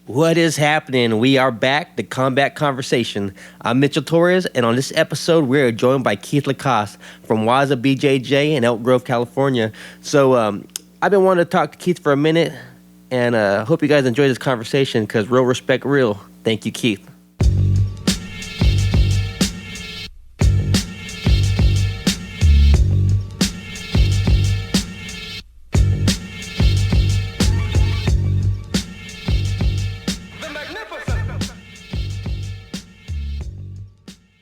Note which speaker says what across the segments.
Speaker 1: What is happening? We are back, the Combat Conversation. I'm Mitchell Torres, and on this episode, we're joined by Keith LaCasse from Waza BJJ in Elk Grove, California. So I've been wanting to talk to Keith for a minute, and hope you guys enjoy this conversation, because real respect real. Thank you, Keith.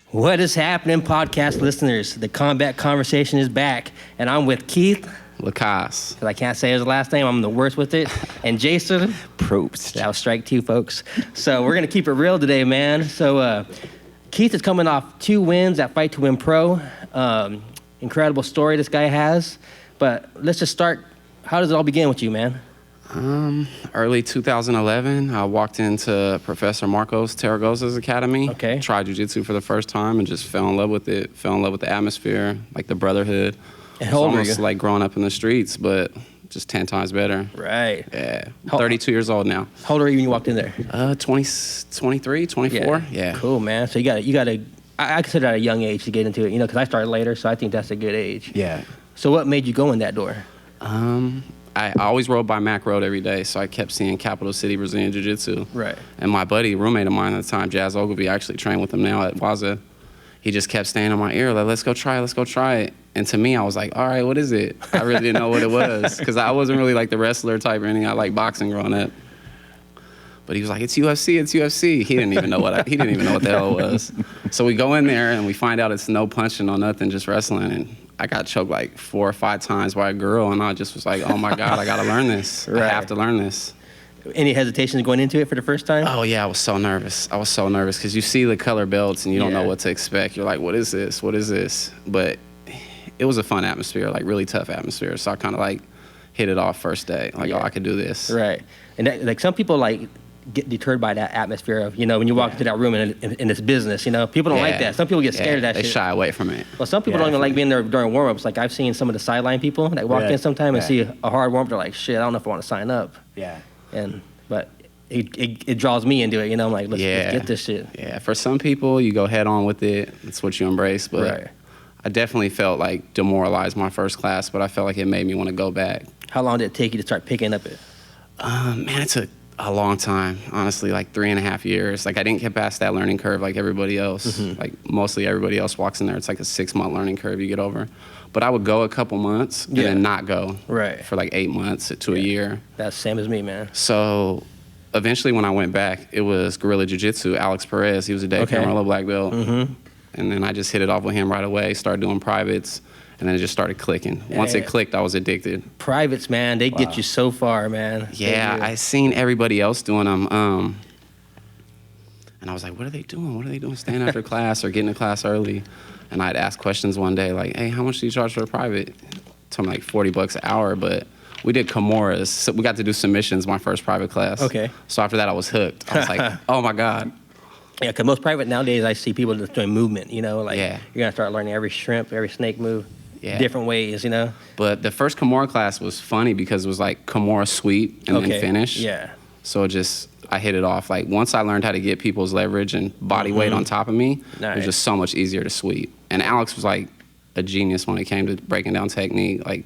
Speaker 1: What is happening, podcast listeners? The Combat Conversation is back, and I'm with Keith
Speaker 2: LaCasse.
Speaker 1: Because I can't say his last name. I'm the worst with it. And Jason.
Speaker 2: Probst.
Speaker 1: That was strike two, folks. So we're going to keep it real today, man. So Keith is coming off 2 wins at Fight to Win Pro. Incredible story this guy has. But let's just start. How does it all begin with you, man?
Speaker 2: Early 2011, I walked into Professor Marcos Taragosa's academy.
Speaker 1: Okay.
Speaker 2: Tried jiu-jitsu for the first time and just fell in love with it. Fell in love with the atmosphere, like the brotherhood.
Speaker 1: And how old were you?
Speaker 2: Almost like growing up in the streets, but just 10 times better.
Speaker 1: Right.
Speaker 2: Yeah. 32 years old now.
Speaker 1: How old were you when you walked in there?
Speaker 2: 23, 24. Yeah.
Speaker 1: Cool, man. So you got to. I consider that a young age to get into it, because I started later, so I think that's a good age.
Speaker 2: Yeah.
Speaker 1: So what made you go in that door?
Speaker 2: I always rode by Mac Road every day, so I kept seeing Capital City Brazilian Jiu-Jitsu.
Speaker 1: Right.
Speaker 2: And my buddy, roommate of mine at the time, Jazz Ogilvy, I actually trained with him now at Waza. He just kept staying in my ear, like, let's go try it. And to me, I was like, all right, what is it? I really didn't know what it was, because I wasn't really like the wrestler type or anything. I like boxing growing up. But he was like, it's UFC. He didn't even know what the hell it was. So we go in there and we find out it's no punching, no nothing, just wrestling. And I got choked like 4 or 5 times by a girl, and I just was like, oh my God, I gotta learn this. Right. I have to learn this.
Speaker 1: Any hesitations going into it for the first time?
Speaker 2: Oh yeah, I was so nervous because you see the color belts and you don't know what to expect. You're like, what is this? But it was a fun atmosphere, like really tough atmosphere. So I kind of like hit it off first day, like, oh, I could do this.
Speaker 1: Right. And that, like, some people like get deterred by that atmosphere of, when you walk into that room and it's business, people don't like that. Some people get scared of that shit.
Speaker 2: They shy away from it.
Speaker 1: Well, some people don't even like being there during warm-ups. Like, I've seen some of the sideline people that walk in sometime and see a hard warm-up, they're like, shit, I don't know if I want to sign up.
Speaker 3: Yeah.
Speaker 1: But it draws me into it, I'm like, let's get this shit.
Speaker 2: Yeah, for some people, you go head on with it. It's what you embrace. But I definitely felt like demoralized my first class, but I felt like it made me want to go back.
Speaker 1: How long did it take you to start picking up it?
Speaker 2: Man, it took a long time, honestly, like 3.5 years. Like, I didn't get past that learning curve like everybody else. Mm-hmm. Like, mostly everybody else walks in there. It's like a 6-month learning curve you get over. But I would go a couple months and then not go for like 8 months to a year.
Speaker 1: That's the same as me, man.
Speaker 2: So eventually when I went back, it was Guerrilla Jiu-Jitsu, Alex Perez. He was a Dave Camarillo black belt. Mm-hmm. And then I just hit it off with him right away, started doing privates. And then it just started clicking. Once it clicked, I was addicted.
Speaker 1: Privates, man, they get you so far, man.
Speaker 2: Yeah, I seen everybody else doing them. And I was like, what are they doing? Staying after class or getting to class early? And I'd ask questions one day, like, hey, how much do you charge for a private? Told me like $40 an hour, but we did Kimuras. So we got to do submissions my first private class.
Speaker 1: Okay.
Speaker 2: So after that, I was hooked. I was like, oh my God.
Speaker 1: Yeah, because most private nowadays, I see people just doing movement, you're going to start learning every shrimp, every snake move. Yeah. Different ways,
Speaker 2: But the first Kimura class was funny because it was like Kimura sweep and then finish.
Speaker 1: Yeah.
Speaker 2: So I hit it off. Like, once I learned how to get people's leverage and body weight on top of me, it was just so much easier to sweep. And Alex was like a genius when it came to breaking down technique, like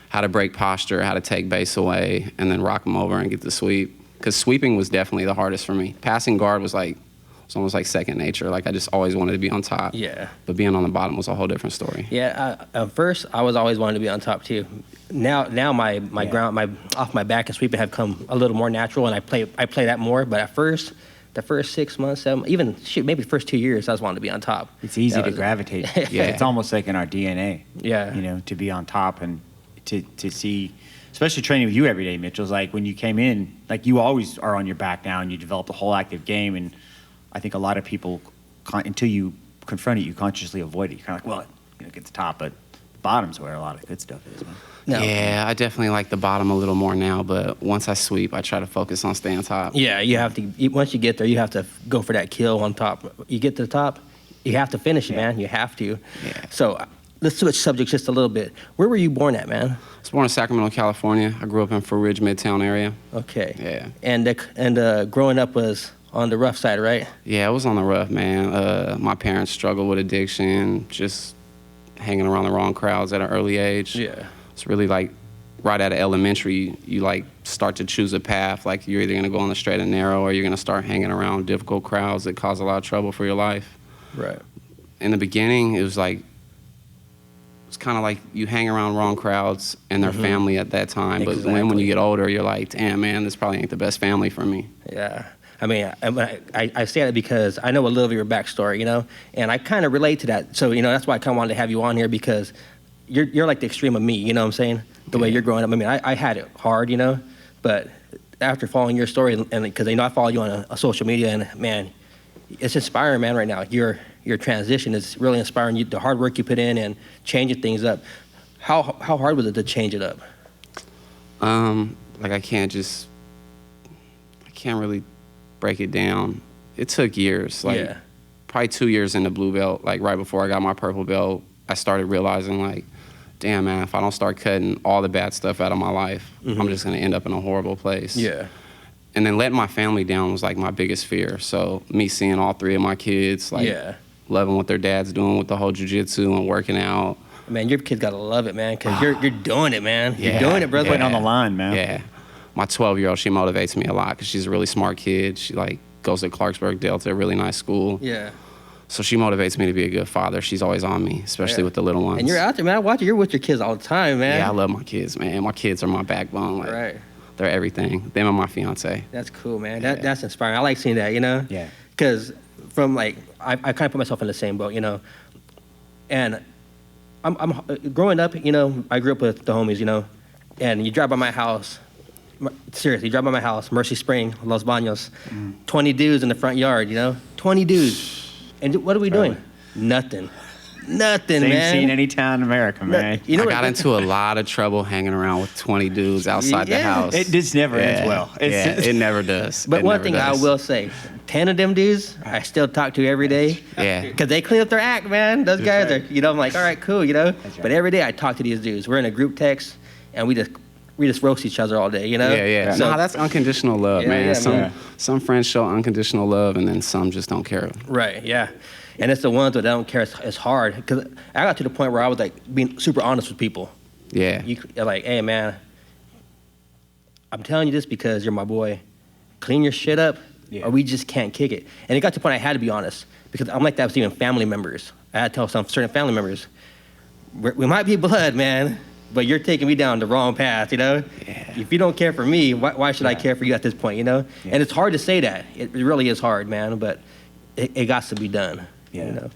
Speaker 2: how to break posture, how to take base away, and then rock them over and get the sweep. Because sweeping was definitely the hardest for me. Passing guard was like, it's almost like second nature. Like, I just always wanted to be on top.
Speaker 1: Yeah.
Speaker 2: But being on the bottom was a whole different story.
Speaker 1: Yeah. First, I was always wanting to be on top too. Now my ground, my off my back and sweeping have come a little more natural, and I play that more. But at first, the first 6 months, 7, even maybe the first 2 years, I was wanting to be on top.
Speaker 3: It's easy to gravitate. It's almost like in our DNA. Yeah. To be on top and to see. Especially training with you every day, Mitchell. It's like when you came in, like, you always are on your back now, and you developed a whole active game. And I think a lot of people, until you confront it, you consciously avoid it. You're kind of like, well, get the top, but the bottom's where a lot of good stuff is, man.
Speaker 2: No. Yeah, I definitely like the bottom a little more now, but once I sweep, I try to focus on staying top.
Speaker 1: Yeah, you have to, once you get there, you have to go for that kill on top. You get to the top, you have to finish it, man. You have to.
Speaker 2: Yeah.
Speaker 1: So let's switch subjects just a little bit. Where were you born at, man?
Speaker 2: I was born in Sacramento, California. I grew up in Fort Ridge, Midtown area.
Speaker 1: Okay.
Speaker 2: Yeah.
Speaker 1: And growing up was on the rough side, right?
Speaker 2: Yeah, it was on the rough, man. My parents struggled with addiction, just hanging around the wrong crowds at an early age.
Speaker 1: Yeah.
Speaker 2: It's really like right out of elementary, you like start to choose a path. Like you're either gonna go on the straight and narrow, or you're gonna start hanging around difficult crowds that cause a lot of trouble for your life.
Speaker 1: Right.
Speaker 2: In the beginning, it was kind of like you hang around wrong crowds and their family at that time.
Speaker 1: Exactly.
Speaker 2: But then when you get older, you're like, damn, man, this probably ain't the best family for me.
Speaker 1: Yeah. I mean, I say that because I know a little of your backstory, you know, and I kind of relate to that. So, you know, that's why I kind of wanted to have you on here, because you're like the extreme of me, you know what I'm saying? The way you're growing up. I mean, I had it hard, you know, but after following your story, and because, you know, I follow you on a social media, and man, it's inspiring, man, right now. Your transition is really inspiring. The hard work you put in and changing things up. How hard was it to change it up?
Speaker 2: Like I can't really break it down. It took years, like probably 2 years in the blue belt. Like right before I got my purple belt, I started realizing like, damn, man, if I don't start cutting all the bad stuff out of my life, I'm just gonna end up in a horrible place.
Speaker 1: Yeah.
Speaker 2: And then letting my family down was like my biggest fear. So me seeing all three of my kids, like loving what their dad's doing with the whole jiu-jitsu and working out.
Speaker 1: Man, your kids gotta love it, man, because you're doing it, man. You're doing it, brother.
Speaker 3: Putting on the line, man.
Speaker 2: Yeah. My 12-year-old, she motivates me a lot because she's a really smart kid. She like goes to Clarksburg Delta, a really nice school.
Speaker 1: Yeah.
Speaker 2: So she motivates me to be a good father. She's always on me, especially with the little ones.
Speaker 1: And you're out there, man. I watch you. You're with your kids all the time, man.
Speaker 2: Yeah, I love my kids, man. My kids are my backbone. Like,
Speaker 1: right.
Speaker 2: They're everything. Them and my fiance.
Speaker 1: That's cool, man. That's inspiring. I like seeing that, you know?
Speaker 3: Yeah.
Speaker 1: Because from like, I kind of put myself in the same boat, you know? And I'm growing up, you know, I grew up with the homies, you know? And you drive by my house, seriously, you drive by my house, Mercy Spring, Los Baños, 20 dudes in the front yard, you know? 20 dudes. And what are we doing? Nothing. Nothing,
Speaker 3: Same
Speaker 1: man.
Speaker 3: scene any town in America, man.
Speaker 1: You know
Speaker 2: I got into a lot of trouble hanging around with 20 dudes outside the house.
Speaker 3: It just never ends well.
Speaker 2: It never does.
Speaker 1: But one thing I will say, 10 of them dudes I still talk to every day.
Speaker 2: Yeah.
Speaker 1: Because they clean up their act, man. Those guys are, you know, I'm like, all right, cool, you know.
Speaker 3: Right.
Speaker 1: But every day I talk to these dudes. We're in a group text, and we just roast each other all day, you know?
Speaker 2: Yeah.
Speaker 1: So,
Speaker 2: No, that's unconditional love, man.
Speaker 1: Yeah,
Speaker 2: some friends show unconditional love, and then some just don't care.
Speaker 1: Right, yeah. And it's the ones that don't care as hard. Because I got to the point where I was like being super honest with people.
Speaker 2: Yeah.
Speaker 1: You're like, hey, man, I'm telling you this because you're my boy. Clean your shit up, or we just can't kick it. And it got to the point I had to be honest, because I'm like that with even family members. I had to tell some certain family members, we might be blood, man, but you're taking me down the wrong path, you know?
Speaker 2: Yeah.
Speaker 1: If you don't care for me, why should I care for you at this point, you know?
Speaker 3: Yeah.
Speaker 1: And it's hard to say that. It really is hard, man, but it got to be done, you know?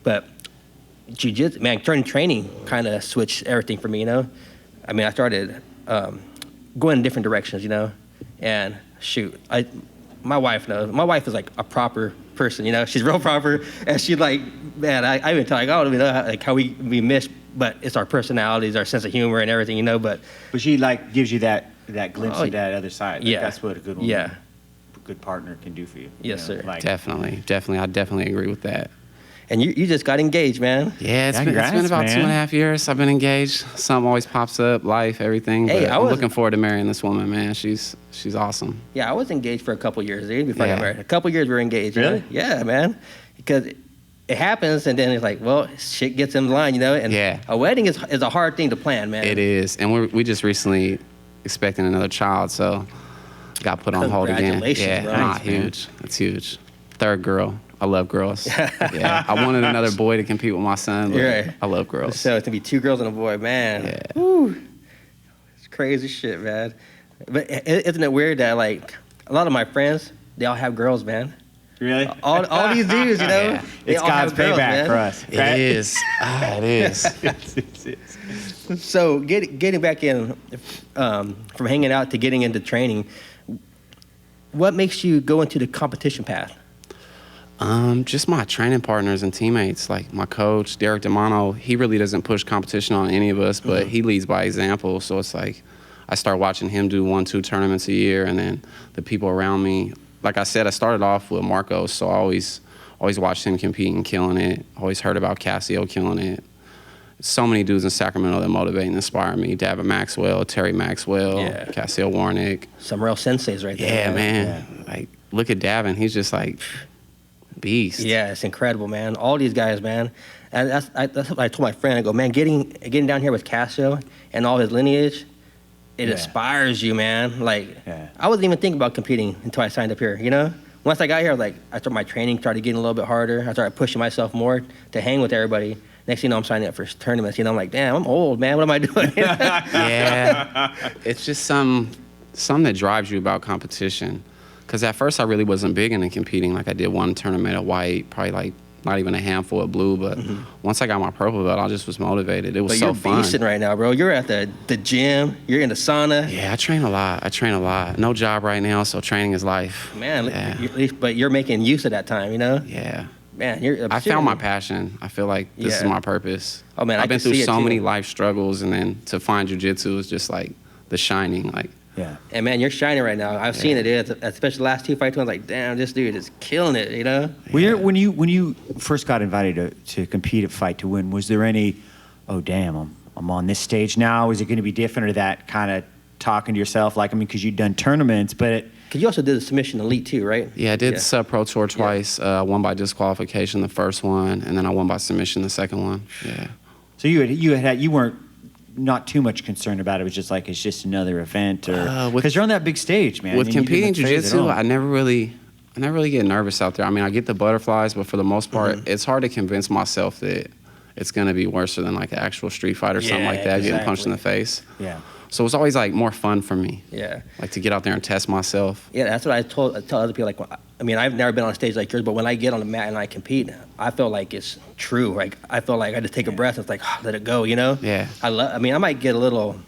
Speaker 1: But jiu-jitsu, man, training kind of switched everything for me, you know? I mean, I started going in different directions, you know? And shoot, my wife knows. My wife is like a proper person, you know? She's real proper, and she like, man, I even tell, like, I don't even know how we miss, but it's our personalities, our sense of humor and everything, you know? But
Speaker 3: she like gives you that glimpse of that other side. Like, that's what a good one, a good partner can do for you.
Speaker 1: Yes, sir.
Speaker 2: Like, definitely. I definitely agree with that.
Speaker 1: And you just got engaged, man.
Speaker 2: Yeah, it's been about 2.5 years. I've been engaged. Something always pops up, life, everything.
Speaker 1: Hey,
Speaker 2: but I'm looking forward to marrying this woman, man. She's awesome.
Speaker 1: Yeah, I was engaged for a couple years before I got married. A couple years we were engaged.
Speaker 3: Really?
Speaker 1: You know? Yeah, man. Because it happens, and then it's like, well, shit gets in line, you know? And a wedding is a hard thing to plan, man.
Speaker 2: It is. And we just recently expecting another child, so got put on hold again.
Speaker 1: Congratulations, bro.
Speaker 2: Nice, huge. It's huge. Third girl. I love girls. Yeah, I wanted another boy to compete with my son, but I love girls.
Speaker 1: So it's gonna be 2 girls and a boy, man.
Speaker 2: Yeah.
Speaker 1: Woo. It's crazy shit, man. But isn't it weird that like a lot of my friends, they all have girls, man.
Speaker 3: Really?
Speaker 1: All these dudes, you know,
Speaker 2: Yeah.
Speaker 1: they
Speaker 3: It's
Speaker 1: all
Speaker 3: God's
Speaker 1: have girls,
Speaker 3: payback
Speaker 1: man.
Speaker 3: for us.
Speaker 2: It
Speaker 3: Right?
Speaker 2: is. It is.
Speaker 1: So getting back in from hanging out to getting into training, what makes you go into the competition path?
Speaker 2: Just my training partners and teammates, like my coach, Derek DeMano, he really doesn't push competition on any of us, but he leads by example. So it's like I start watching him do 1-2 tournaments a year, and then the people around me. Like I said, I started off with Marcos, so I always watched him compete and killing it. Always heard about Cassio killing it. so many dudes in Sacramento that motivate and inspire me. Davin Maxwell, Terry Maxwell, Cassiel Warnick.
Speaker 1: Some real senseis right there.
Speaker 2: Yeah, man. Like, look at Davin. He's just like beast.
Speaker 1: Yeah, it's incredible, man. All these guys, man. And that's what I told my friend. I go, man, getting down here with Cassio and all his lineage, it inspires you, man. Like, I wasn't even thinking about competing until I signed up here, you know? Once I got here, I started my training, started getting a little bit harder. I started pushing myself more to hang with everybody. Next thing you know, I'm signing up for tournaments. You know, I'm like, damn, I'm old, man. What am I doing?
Speaker 2: Yeah. It's just something that drives you about competition. Because at first, I really wasn't big into competing. Like, I did one tournament at white, probably like not even a handful of blue. But once I got my purple belt, I just was motivated. It was so fun.
Speaker 1: You're beasting right now, bro. You're at the gym. You're in the sauna.
Speaker 2: Yeah, I train a lot. No job right now, so training is life.
Speaker 1: Man, but you're making use of that time, you know?
Speaker 2: Yeah.
Speaker 1: Man,
Speaker 2: I found my passion. I feel like this is my purpose.
Speaker 1: Oh, man,
Speaker 2: I've been through so many life struggles, and then to find jiu-jitsu is just like the shining. Like,
Speaker 1: and man, you're shining right now. I've seen it, especially the last 2 fights. I was like, damn, this dude is killing it, you know?
Speaker 3: When you first got invited to compete at Fight to Win, was there any, oh, damn, I'm on this stage now? Is it going to be different, or that kind of talking to yourself? Like, I mean, because you've done tournaments, but...
Speaker 1: Because you also did the Submission Elite too, right?
Speaker 2: Yeah, I did Sub Pro Tour twice. I won by disqualification the first one, and then I won by submission the second one. Yeah.
Speaker 3: So you weren't not too much concerned about it. It was just like it's just another event, or because you're on that big stage, man.
Speaker 2: With competing jiu-jitsu, I never really get nervous out there. I mean, I get the butterflies, but for the most part, it's hard to convince myself that it's gonna be worse than like an actual street fight or something like that, getting punched in the face.
Speaker 3: Yeah.
Speaker 2: So it's always like more fun for me.
Speaker 1: Yeah.
Speaker 2: Like to get out there and test myself.
Speaker 1: Yeah, that's what I tell other people. Like, I mean, I've never been on a stage like yours, but when I get on the mat and I compete, I feel like it's true. Like, I feel like I just take a breath and it's like, let it go, you know?
Speaker 2: Yeah.
Speaker 1: I mean, I might get a little,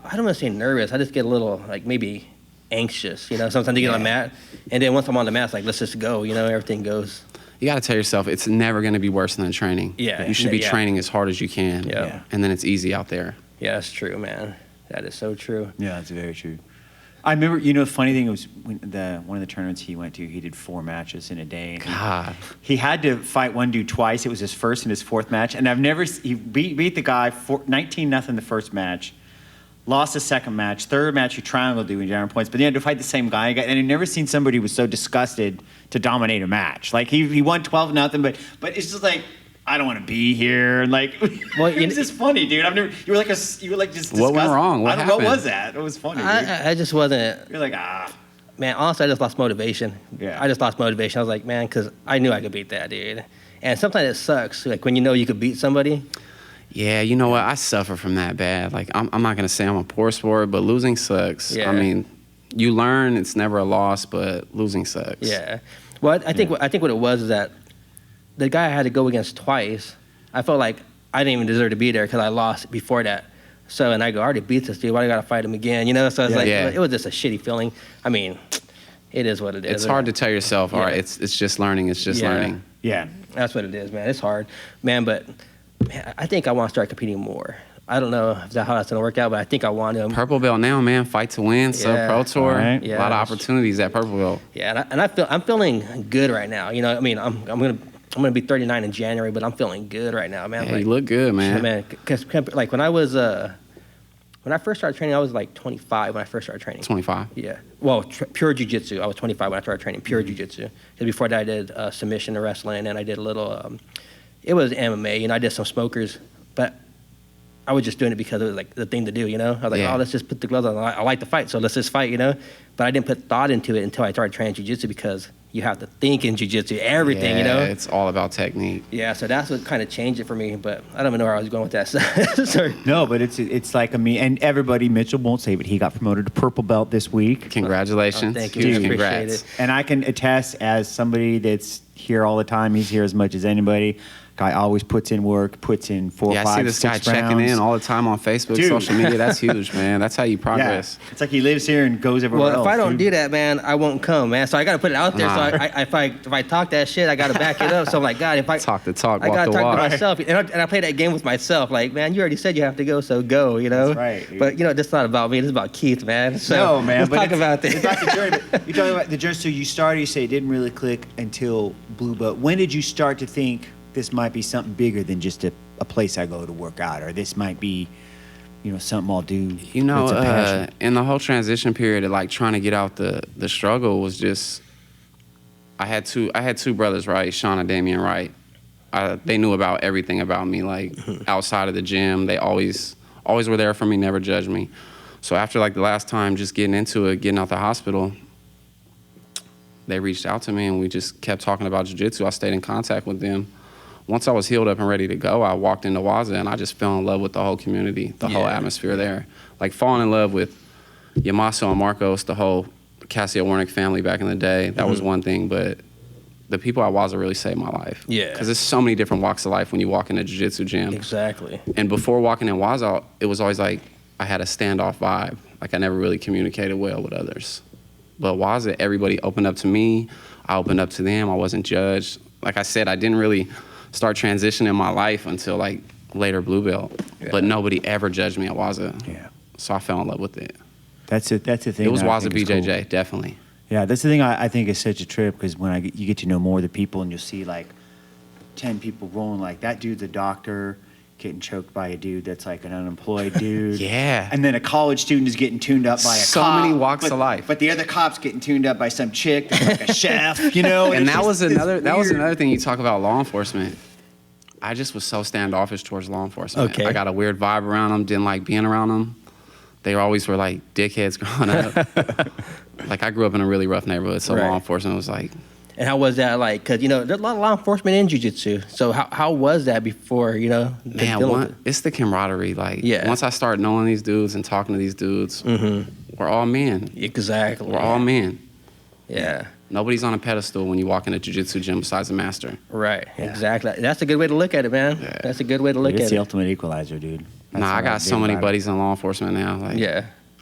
Speaker 1: I don't want to say nervous. I just get a little, like, maybe anxious, you know, sometimes to get on the mat. And then once I'm on the mat, it's like, let's just go, you know, everything goes.
Speaker 2: You got to tell yourself it's never going to be worse than training.
Speaker 1: Yeah.
Speaker 2: You should be training as hard as you can.
Speaker 1: Yeah.
Speaker 2: And then it's easy out there.
Speaker 1: Yeah, that's true, man. That is so true.
Speaker 3: Yeah, that's very true. I remember, you know, the funny thing was when one of the tournaments he went to, he did 4 matches in a day.
Speaker 2: God.
Speaker 3: He had to fight one dude twice. It was his first and his 4th match. And he beat the guy 19-0 the first match, lost the second match, third match he triangled dude in general points, but he had to fight the same guy. And I've never seen somebody who was so disgusted to dominate a match. Like, he won 12-0, but it's just like, I don't want to be here. And like, well, it's just funny, dude. You were like just disgusted.
Speaker 2: What went wrong? What happened?
Speaker 3: What was that? It was funny, dude.
Speaker 1: I just wasn't.
Speaker 3: You're like,
Speaker 1: Man, honestly, I just lost motivation.
Speaker 3: Yeah.
Speaker 1: I just lost motivation. I was like, man, because I knew I could beat that dude. And sometimes it sucks, like when you know you could beat somebody.
Speaker 2: Yeah, you know what? I suffer from that bad. Like, I'm not going to say I'm a poor sport, but losing sucks.
Speaker 1: Yeah.
Speaker 2: I mean, you learn it's never a loss, but losing sucks.
Speaker 1: Yeah. Well, I think what it was is that the guy I had to go against twice, I felt like I didn't even deserve to be there because I lost before that. So, and I go, I already beat this dude. Why do I got to fight him again? You know? So it's it was just a shitty feeling. I mean, it is what it is.
Speaker 2: It's hard to tell yourself, all right, it's just learning. It's just learning.
Speaker 3: Yeah.
Speaker 1: That's what it is, man. It's hard. Man, but man, I think I want to start competing more. I don't know how that's going to work out, but I think I want to.
Speaker 2: Purple belt now, man. Fight to Win, Sub Pro Tour.
Speaker 3: Right.
Speaker 2: A lot of opportunities at purple belt.
Speaker 1: Yeah, and I'm feeling good right now. You know, I mean, I'm gonna be 39 in January, but I'm feeling good right now, man.
Speaker 2: Yeah,
Speaker 1: like,
Speaker 2: you look good, man.
Speaker 1: Man, because like when I first started training, I was like 25 when I first started training.
Speaker 2: 25.
Speaker 1: Yeah. Well, pure jiu-jitsu. I was 25 when I started training pure jiu-jitsu. Because before that, I did submission and wrestling, and I did a little. It was MMA, you know. I did some smokers, but I was just doing it because it was like the thing to do, you know. I was like, oh, let's just put the gloves on. I like to fight, so let's just fight, you know. But I didn't put thought into it until I started training jiu-jitsu because you have to think in jiu-jitsu, everything, you know.
Speaker 2: It's all about technique.
Speaker 1: Yeah, so that's what kind of changed it for me. But I don't even know where I was going with that. Sorry.
Speaker 3: No, but it's like and everybody, Mitchell won't say, but he got promoted to purple belt this week.
Speaker 2: Congratulations.
Speaker 1: Oh, thank you.
Speaker 2: Huge
Speaker 1: Appreciate
Speaker 2: congrats.
Speaker 1: it.
Speaker 3: And I can attest, as somebody that's here all the time, he's here as much as anybody. Guy always puts in work, puts in 4, 5, 6 rounds.
Speaker 2: I see this guy checking in all the time on Facebook, social media. That's huge, man. That's how you progress.
Speaker 3: Yeah. It's like he lives here and goes everywhere else.
Speaker 1: Well, if I don't do that, man, I won't come, man. So I got to put it out there. So if I talk that shit, I got to back it up. So I'm like, God, if I
Speaker 2: talk the talk,
Speaker 1: I
Speaker 2: walk the walk.
Speaker 1: I got to talk to myself. And I play that game with myself. Like, man, you already said you have to go, so go, you know?
Speaker 3: That's right, dude.
Speaker 1: But, you know, this is not about me. This is about Keith, man. So
Speaker 3: no, man.
Speaker 1: Let's talk about this.
Speaker 3: It's about the journey. You're talking about the journey. So you started, you say it didn't really click until blue belt. When did you start to think this might be something bigger than just a a place I go to work out, or this might be, something I'll do.
Speaker 2: In the whole transition period of like trying to get out the struggle was just, I had two brothers, right? Sean and Damian Wright. They knew about everything about me, like outside of the gym. They always were there for me, never judged me. So after like the last time just getting into it, getting out the hospital, they reached out to me and we just kept talking about jiu-jitsu. I stayed in contact with them. Once I was healed up and ready to go, I walked into Waza and I just fell in love with the whole community, the whole atmosphere there. Like falling in love with Yamaso and Marcos, the whole Cassio Warnick family back in the day. That was one thing, but the people at Waza really saved my life.
Speaker 1: Yeah.
Speaker 2: Because there's so many different walks of life when you walk in a jiu-jitsu gym.
Speaker 1: Exactly.
Speaker 2: And before walking in Waza, it was always like I had a standoff vibe. Like I never really communicated well with others. But Waza, everybody opened up to me. I opened up to them. I wasn't judged. Like I said, I didn't really start transitioning my life until like later blue belt. Yeah. But nobody ever judged me at Waza.
Speaker 3: Yeah.
Speaker 2: So I fell in love with it.
Speaker 3: That's the thing.
Speaker 2: It was Waza BJJ, cool. Definitely.
Speaker 3: Yeah, that's the thing I think is such a trip, because when you get to know more of the people and you'll see like 10 people rolling, like that dude's a doctor getting choked by a dude that's like an unemployed dude.
Speaker 2: Yeah.
Speaker 3: And then a college student is getting tuned up by a
Speaker 2: so
Speaker 3: cop.
Speaker 2: So many walks of life.
Speaker 3: But the other cop's getting tuned up by some chick that's like a chef, you know?
Speaker 2: And that was another thing you talk about law enforcement. I just was so standoffish towards law enforcement.
Speaker 1: Okay.
Speaker 2: I got a weird vibe around them, didn't like being around them. They always were like dickheads growing up. Like I grew up in a really rough neighborhood, so law enforcement was like.
Speaker 1: And how was that like? Because, there's a lot of law enforcement in jiu-jitsu. So how was that before,
Speaker 2: Man, it's the camaraderie. Like, once I start knowing these dudes and talking to these dudes, we're all men.
Speaker 1: Exactly.
Speaker 2: We're all men.
Speaker 1: Yeah.
Speaker 2: Nobody's on a pedestal when you walk in a jiu-jitsu gym besides the master.
Speaker 1: Right. Yeah. Exactly. That's a good way to look at it, man. Yeah. That's a good way to look at it.
Speaker 3: It's the ultimate equalizer, dude.
Speaker 2: I got so many buddies in law enforcement now. Like,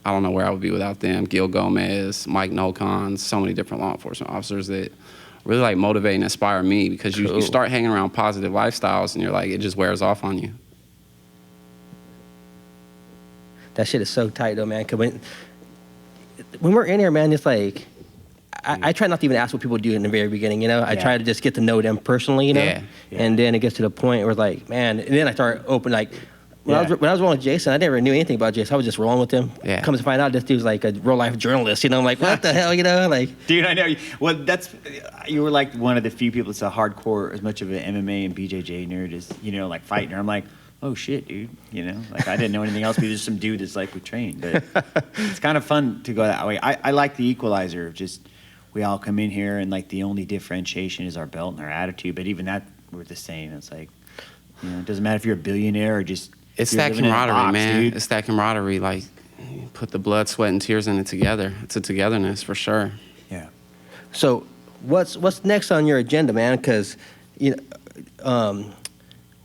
Speaker 2: I don't know where I would be without them. Gil Gomez, Mike Nolcon, so many different law enforcement officers that really like motivate and inspire me, because you start hanging around positive lifestyles and you're like, it just wears off on you.
Speaker 1: That shit is so tight though, man. Cause when we're in here, man, it's like, I try not to even ask what people do in the very beginning, I try to just get to know them personally, and then it gets to the point where like, man, and then I start open, like, when I was rolling with Jason, I never knew anything about Jason. I was just rolling with him. Yeah. Come to find out, this dude's like a real life journalist. I'm like, what the hell, like.
Speaker 3: Dude, I know. Well, you were like one of the few people that's a hardcore, as much of an MMA and BJJ nerd as like fighting. I'm like, oh shit, dude. Like I didn't know anything else. But there's some dude that's like we trained. But it's kind of fun to go that way. I like the equalizer of just we all come in here and like the only differentiation is our belt and our attitude. But even that, we're the same. It's like, it doesn't matter if you're a billionaire or just.
Speaker 2: It's that camaraderie, man. Dude. It's that camaraderie. Like, you put the blood, sweat, and tears in it together. It's a togetherness for sure.
Speaker 3: Yeah.
Speaker 1: So, what's next on your agenda, man? Because, you're not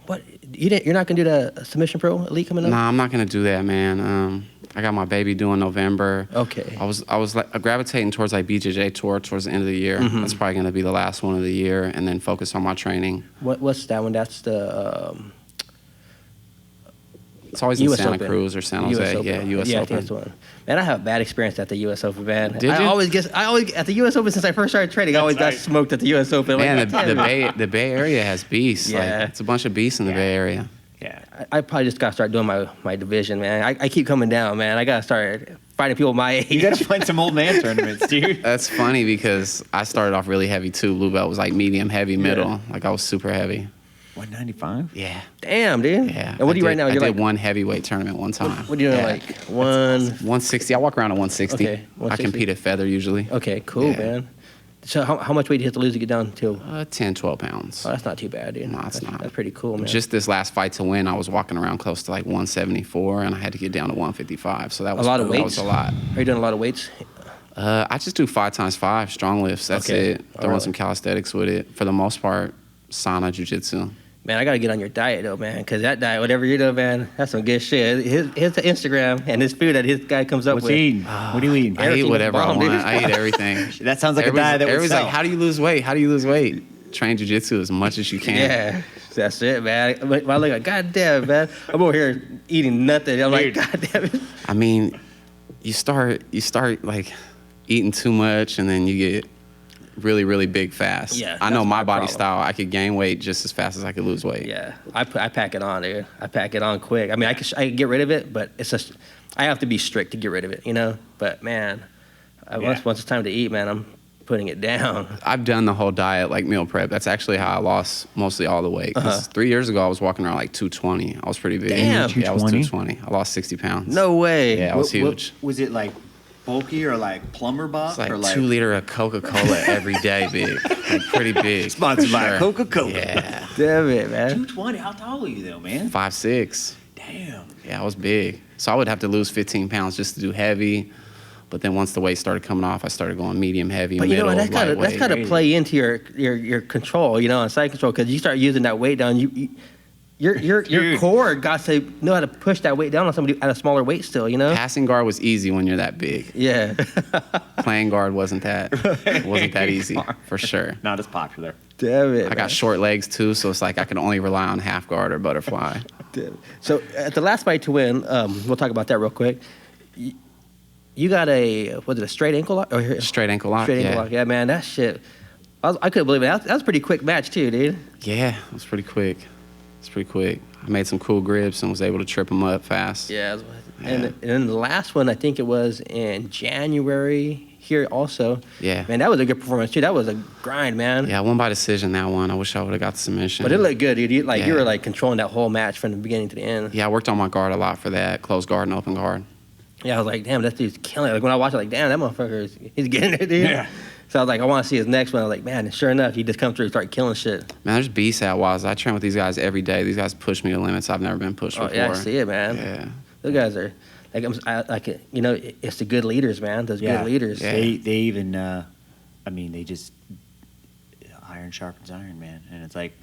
Speaker 1: gonna do the Submission Pro Elite coming up?
Speaker 2: Nah, I'm not gonna do that, man. I got my baby due in November.
Speaker 1: Okay.
Speaker 2: I was like gravitating towards like BJJ tour towards the end of the year. That's probably gonna be the last one of the year, and then focus on my training.
Speaker 1: What's that one? That's the.
Speaker 2: It's always in Santa Cruz or San Jose. US Open. Yeah, US Open.
Speaker 1: That's the one. Man, I have a bad experience at the US Open, man.
Speaker 2: Did you?
Speaker 1: I always at the US Open since I first started training. I always got smoked at the US Open.
Speaker 2: Man, the Bay Area has beasts. Yeah. Like, it's a bunch of beasts in the Bay Area.
Speaker 1: Yeah. I probably just gotta start doing my division, man. I keep coming down, man. I gotta start fighting people my age.
Speaker 3: You gotta find some old man tournaments, dude.
Speaker 2: That's funny because I started off really heavy too. Blue belt was like medium, heavy, middle. Like I was super heavy.
Speaker 3: 195?
Speaker 2: Yeah.
Speaker 1: Damn, dude.
Speaker 2: Yeah.
Speaker 1: And what do you right now?
Speaker 2: I did one heavyweight tournament one time.
Speaker 1: What are you doing, like
Speaker 2: 160. I walk around at 160.
Speaker 1: Okay, 160.
Speaker 2: I compete at feather usually.
Speaker 1: Okay, cool, man. So how much weight do you have to lose to get down to?
Speaker 2: 10, 12 pounds.
Speaker 1: Oh, that's not too bad, dude.
Speaker 2: No, it's not.
Speaker 1: That's pretty cool, man.
Speaker 2: Just this last fight to win, I was walking around close to like 174, and I had to get down to 155. So that was
Speaker 1: a lot of weights.
Speaker 2: That was a lot.
Speaker 1: Are you doing a lot of weights?
Speaker 2: I just do 5x5 strong lifts. That's it. Throwing some calisthenics with it. For the most part, sauna, jiu-jitsu.
Speaker 1: Man, I gotta get on your diet though, man, because that diet, whatever you're doing, man, that's some good shit. His Instagram and his food that his guy comes up with.
Speaker 3: What's he eating? What are you eating?
Speaker 2: I eat whatever I want. I eat everything.
Speaker 3: That sounds like a diet that would
Speaker 2: everybody's
Speaker 3: sell.
Speaker 2: like, how do you lose weight? How do you lose weight? Train jiu-jitsu as much as you can.
Speaker 1: Yeah, that's it, man. I look like, God damn, man, I'm over here eating nothing. I'm like, God damn it.
Speaker 2: I mean, you start like eating too much, and then you get really, really big fast.
Speaker 1: Yeah,
Speaker 2: I know
Speaker 1: that's
Speaker 2: my
Speaker 1: my
Speaker 2: body
Speaker 1: problem.
Speaker 2: style. I could gain weight just as fast as I could lose weight.
Speaker 1: Yeah, I pack it on, dude. I pack it on quick. I mean, I can get rid of it, but it's just I have to be strict to get rid of it, you know. But man, once it's time to eat, man, I'm putting it down.
Speaker 2: I've done the whole diet, like meal prep. That's actually how I lost mostly all the weight. 'Cause 3 years ago, I was walking around like 220. I was pretty big.
Speaker 1: Damn.
Speaker 2: Yeah, I was
Speaker 3: 220?
Speaker 2: 220. I lost 60 pounds.
Speaker 1: No way.
Speaker 2: Yeah, I was huge.
Speaker 3: Was it like bulky or like plumber box?
Speaker 2: It's like
Speaker 3: or
Speaker 2: 2 liter of Coca-Cola every day, big. Like pretty big.
Speaker 3: Sponsored by
Speaker 2: Sure.
Speaker 3: Coca-Cola.
Speaker 2: Yeah.
Speaker 1: Damn it, man.
Speaker 3: 220. How tall are you though, man?
Speaker 2: 5'6".
Speaker 3: Damn.
Speaker 2: Yeah, I was big. So I would have to lose 15 pounds just to do heavy. But then once the weight started coming off, I started going medium, heavy,
Speaker 1: But you know
Speaker 2: middle,
Speaker 1: what? That's
Speaker 2: lightweight.
Speaker 1: gotta play into your control, you know, and side control, because you start using that weight down, your core got to know how to push that weight down on somebody at a smaller weight still, you know.
Speaker 2: Passing guard was easy when you're that big.
Speaker 1: Yeah.
Speaker 2: Playing guard wasn't that easy for sure.
Speaker 3: Not as popular.
Speaker 1: Damn it.
Speaker 2: I got short legs too, so it's like I can only rely on half guard or butterfly.
Speaker 1: So at the last fight to win, we'll talk about that real quick. You got a straight ankle lock?
Speaker 2: Straight ankle lock.
Speaker 1: Straight ankle lock. Yeah, man, that shit. I couldn't believe it. That was a pretty quick match too, dude.
Speaker 2: Yeah, it was pretty quick. I made some cool grips and was able to trip them up fast.
Speaker 1: Yeah. And then the last one, I think it was in January here also.
Speaker 2: Yeah.
Speaker 1: Man, that was a good performance too. That was a grind, man.
Speaker 2: Yeah, I won by decision that one. I wish I would have got the submission.
Speaker 1: But it looked good, dude. You
Speaker 2: Yeah.
Speaker 1: were like controlling that whole match from the beginning to the end.
Speaker 2: Yeah, I worked on my guard a lot for that, closed guard and open guard.
Speaker 1: Yeah, I was like, damn, that dude's killing it. Like when I watched it, like, damn, that motherfucker he's getting it, dude.
Speaker 3: Yeah.
Speaker 1: So I was like, I want to see his next one. I was like, man, and sure enough, he just come through and start killing shit.
Speaker 2: Man, there's beasts at Waza. I train with these guys every day. These guys push me to limits I've never been pushed before.
Speaker 1: Yeah, I see it, man.
Speaker 2: Yeah.
Speaker 1: Those guys are you know, it's the good leaders, man. Those good leaders.
Speaker 2: Yeah.
Speaker 3: They even, they just iron sharpens iron, man. And it's like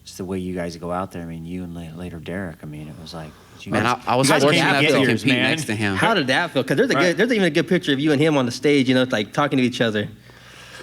Speaker 3: just the way you guys go out there. I mean, you and later Derek. I mean, it was like,
Speaker 2: Man, I was
Speaker 3: you guys
Speaker 2: fortunate
Speaker 3: can't
Speaker 2: enough to
Speaker 3: get yours,
Speaker 2: compete
Speaker 3: man.
Speaker 2: next to him.
Speaker 1: How did that feel? Because there's even a good picture of you and him on the stage, you know, like talking to each other.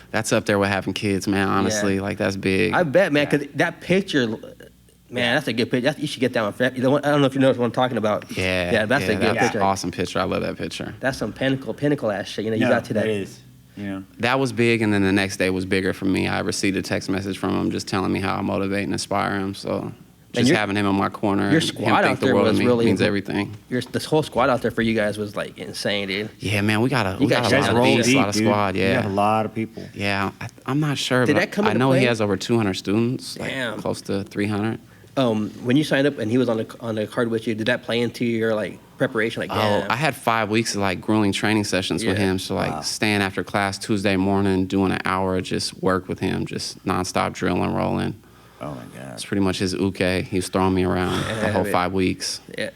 Speaker 2: That's up there with having kids, man. Honestly, like that's big.
Speaker 1: I bet, man, because that picture, man, that's a good picture. You should get that one. I don't know if you know what I'm talking about.
Speaker 2: Yeah,
Speaker 1: that's a good picture.
Speaker 2: Awesome picture. I love that picture.
Speaker 1: That's some pinnacle ass shit. You know, you got to that.
Speaker 3: It is. You know.
Speaker 2: That was big, and then the next day was bigger for me. I received a text message from him just telling me how I motivate and inspire him. So just having him in my corner,
Speaker 1: your
Speaker 2: and
Speaker 1: squad
Speaker 2: him
Speaker 1: out
Speaker 2: think the
Speaker 1: there
Speaker 2: world
Speaker 1: was
Speaker 2: of me
Speaker 1: really
Speaker 2: means everything.
Speaker 1: This whole squad out there for you guys was like insane, dude.
Speaker 2: Yeah, man, we got a
Speaker 1: You guys
Speaker 2: lot of
Speaker 1: roll
Speaker 2: beats, a lot of
Speaker 3: dude.
Speaker 2: squad.
Speaker 3: You
Speaker 2: Yeah,
Speaker 3: have a lot of people.
Speaker 2: yeah. I'm not sure,
Speaker 1: Did
Speaker 2: but
Speaker 1: that come
Speaker 2: I
Speaker 1: into
Speaker 2: know
Speaker 1: play?
Speaker 2: he has over 200 students,
Speaker 1: Damn.
Speaker 2: like close to 300.
Speaker 1: When you signed up and he was on the card with you, did that play into your like preparation? Like,
Speaker 2: Oh, I had 5 weeks of like grueling training sessions with
Speaker 1: Yeah.
Speaker 2: him. So like staying after class Tuesday morning, doing an hour of just work with him, just nonstop drilling, rolling.
Speaker 3: Oh my God.
Speaker 2: That's pretty much his uke. He was throwing me around the whole 5 weeks.
Speaker 1: yeah,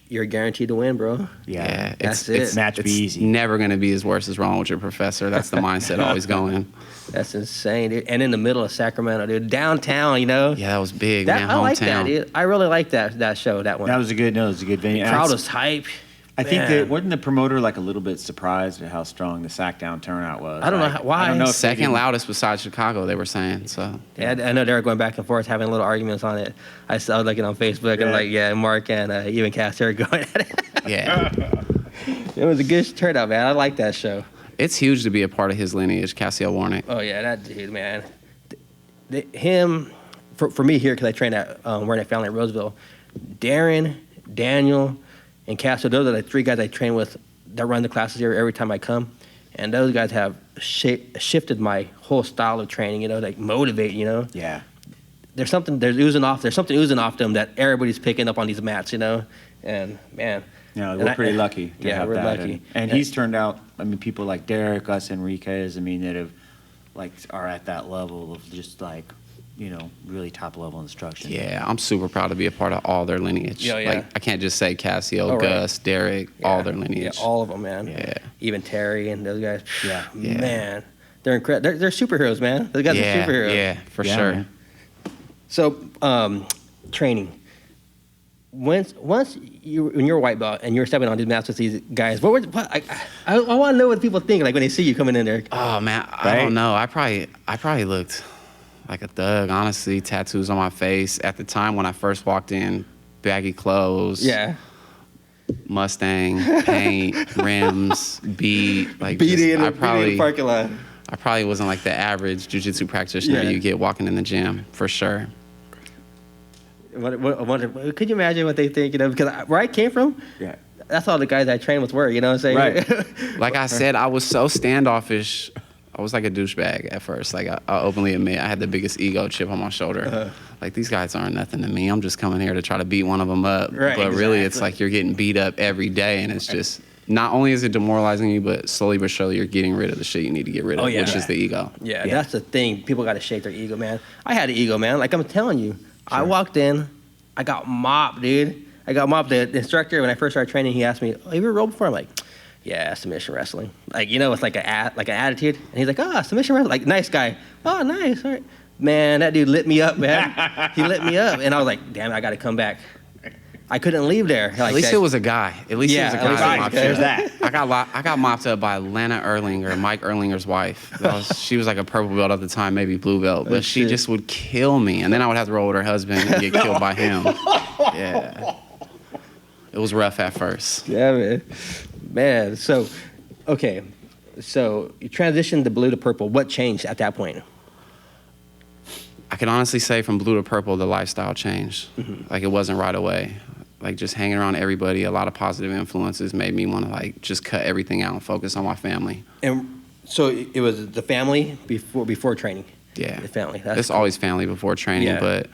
Speaker 1: you're guaranteed to win, bro.
Speaker 3: Yeah.
Speaker 1: That's it.
Speaker 3: Match be easy.
Speaker 2: Never going to be as worse as wrong with your professor. That's the mindset always going.
Speaker 1: That's insane, dude. And in the middle of Sacramento, dude, downtown, you know.
Speaker 2: Yeah, that was big,
Speaker 1: That,
Speaker 2: man.
Speaker 1: I like
Speaker 2: Hometown.
Speaker 1: that, dude. I really like that show, that one.
Speaker 3: That was a good venue.
Speaker 1: Crowd was hype.
Speaker 3: I think
Speaker 1: Man.
Speaker 3: that wasn't the promoter like a little bit surprised at how strong the sack down turnout was.
Speaker 1: I don't know
Speaker 3: Like,
Speaker 1: why.
Speaker 3: I don't know if they
Speaker 2: Second
Speaker 3: didn't-
Speaker 2: loudest besides Chicago, they were saying. So
Speaker 1: Yeah, I know they were going back and forth, having little arguments on it. I saw looking on Facebook and Mark and even Cass they were going at it.
Speaker 2: yeah,
Speaker 1: It was a good turnout, man. I like that show.
Speaker 2: it's huge to be a part of his lineage, Cassiel Warnick.
Speaker 1: Oh yeah, that dude, man. For me here, because I trained at Warnick Family at Roseville, Darren, Daniel, and Cass. So those are the three guys I train with that run the classes here every time I come, and those guys have shifted my whole style of training. You know, like motivate. You know.
Speaker 3: Yeah.
Speaker 1: There's something oozing off them that everybody's picking up on these mats, you know, and man.
Speaker 3: Yeah, we're pretty lucky to have
Speaker 1: we're
Speaker 3: that.
Speaker 1: lucky.
Speaker 3: And he's turned out, I mean, people like Derek, us, Enriquez, I mean, that have, like, are at that level of just, like, you know, really top-level instruction.
Speaker 2: Yeah, I'm super proud to be a part of all their lineage.
Speaker 1: Yeah, yeah.
Speaker 2: Like, I can't just say Cassio,
Speaker 1: Oh, right.
Speaker 2: Gus, Derek, all their lineage.
Speaker 1: Yeah, all of them, man.
Speaker 2: Yeah.
Speaker 1: Even Terry and those guys.
Speaker 3: Yeah.
Speaker 2: Yeah.
Speaker 1: Man, they're incredible. They're superheroes, man. Those guys are superheroes.
Speaker 2: Yeah, for
Speaker 3: Yeah,
Speaker 2: sure.
Speaker 3: man.
Speaker 1: So, training. Once when you're a white belt and you're stepping on these mats with these guys, I want to know what people think like when they see you coming in there.
Speaker 2: Oh man, I
Speaker 3: Right?
Speaker 2: don't know. I probably looked like a thug, honestly. Tattoos on my face at the time when I first walked in, baggy clothes.
Speaker 1: Yeah.
Speaker 2: Mustang, paint, rims, beat. Like
Speaker 1: Beating
Speaker 2: just-
Speaker 1: in the parking lot.
Speaker 2: I probably wasn't like the average jiu-jitsu practitioner you get walking in the gym, for sure.
Speaker 1: Could you imagine what they think, because where I came from, that's all the guys I trained with were, you know what I'm saying?
Speaker 2: Right. Like I said, I was so standoffish. I was like a douchebag at first. Like, I'll openly admit, I had the biggest ego chip on my shoulder. Like, these guys aren't nothing to me. I'm just coming here to try to beat one of them up.
Speaker 1: Right,
Speaker 2: but really, it's like you're getting beat up every day, and it's just, not only is it demoralizing you, but slowly but surely you're getting rid of the shit you need to get rid of, which is the ego.
Speaker 1: Yeah, that's the thing. People got to shake their ego, man. I had an ego, man. Like, I'm telling you. I walked in, I got mopped, dude. I got mopped. The instructor, when I first started training, he asked me, "Oh, you ever rolled before?" I'm like, "Yeah, submission wrestling." Like, it's like an attitude. And he's like, submission wrestling. Like, nice guy. Oh, nice. All right. Man, that dude lit me up, man. He lit me up. And I was like, damn, I got to come back. I couldn't leave there. Like
Speaker 2: at least it was a guy. At least it was a guy.
Speaker 3: There's that.
Speaker 2: I got mopped up by Lana Erlinger, Mike Erlinger's wife. She was like a purple belt at the time, maybe blue belt, but she just would kill me. And then I would have to roll with her husband and get killed by him. Yeah. It was rough at first.
Speaker 1: Yeah, man. So, okay. So you transitioned to blue to purple. What changed at that point?
Speaker 2: I can honestly say from blue to purple, the lifestyle changed. Like, it wasn't right away. Like, just hanging around everybody, a lot of positive influences made me want to, like, just cut everything out and focus on my family.
Speaker 1: And so it was the family before training?
Speaker 2: Yeah.
Speaker 1: The family.
Speaker 2: It's always family before training, but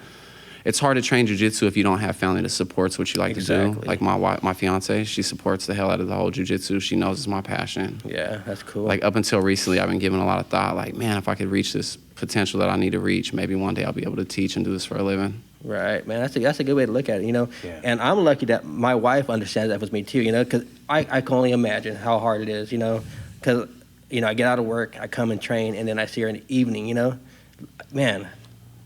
Speaker 2: it's hard to train jiu-jitsu if you don't have family that supports what you like to do. Like my fiance, she supports the hell out of the whole jiu-jitsu. She knows it's my passion.
Speaker 1: Yeah, that's cool.
Speaker 2: Like, up until recently, I've been giving a lot of thought, like, man, if I could reach this potential that I need to reach, maybe one day I'll be able to teach and do this for a living.
Speaker 1: Right, man. That's a good way to look at it,
Speaker 3: Yeah.
Speaker 1: And I'm lucky that my wife understands that with me too, because I can only imagine how hard it is, because, I get out of work, I come and train, and then I see her in the evening, man.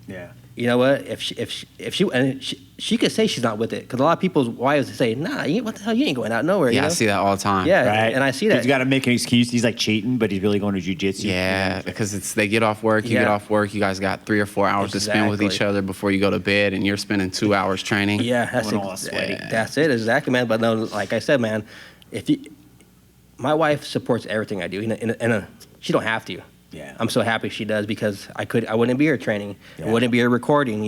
Speaker 3: Yeah.
Speaker 1: You know what? If she could say she's not with it, because a lot of people's wives say, "Nah, what the hell? You ain't going out nowhere."
Speaker 2: Yeah, I see that all the time.
Speaker 1: Yeah,
Speaker 3: right.
Speaker 1: And I see that.
Speaker 3: He's got to make an excuse. He's like cheating, but he's really going to jiu-jitsu.
Speaker 2: Yeah, because they get off work, you get off work, you guys got 3 or 4 hours to spend with each other before you go to bed, and you're spending 2 hours training.
Speaker 1: Yeah, that's it, exactly, man. But no, like I said, man, my wife supports everything I do, and she don't have to.
Speaker 3: Yeah.
Speaker 1: I'm so happy she does, because I wouldn't be here training. I wouldn't be here recording,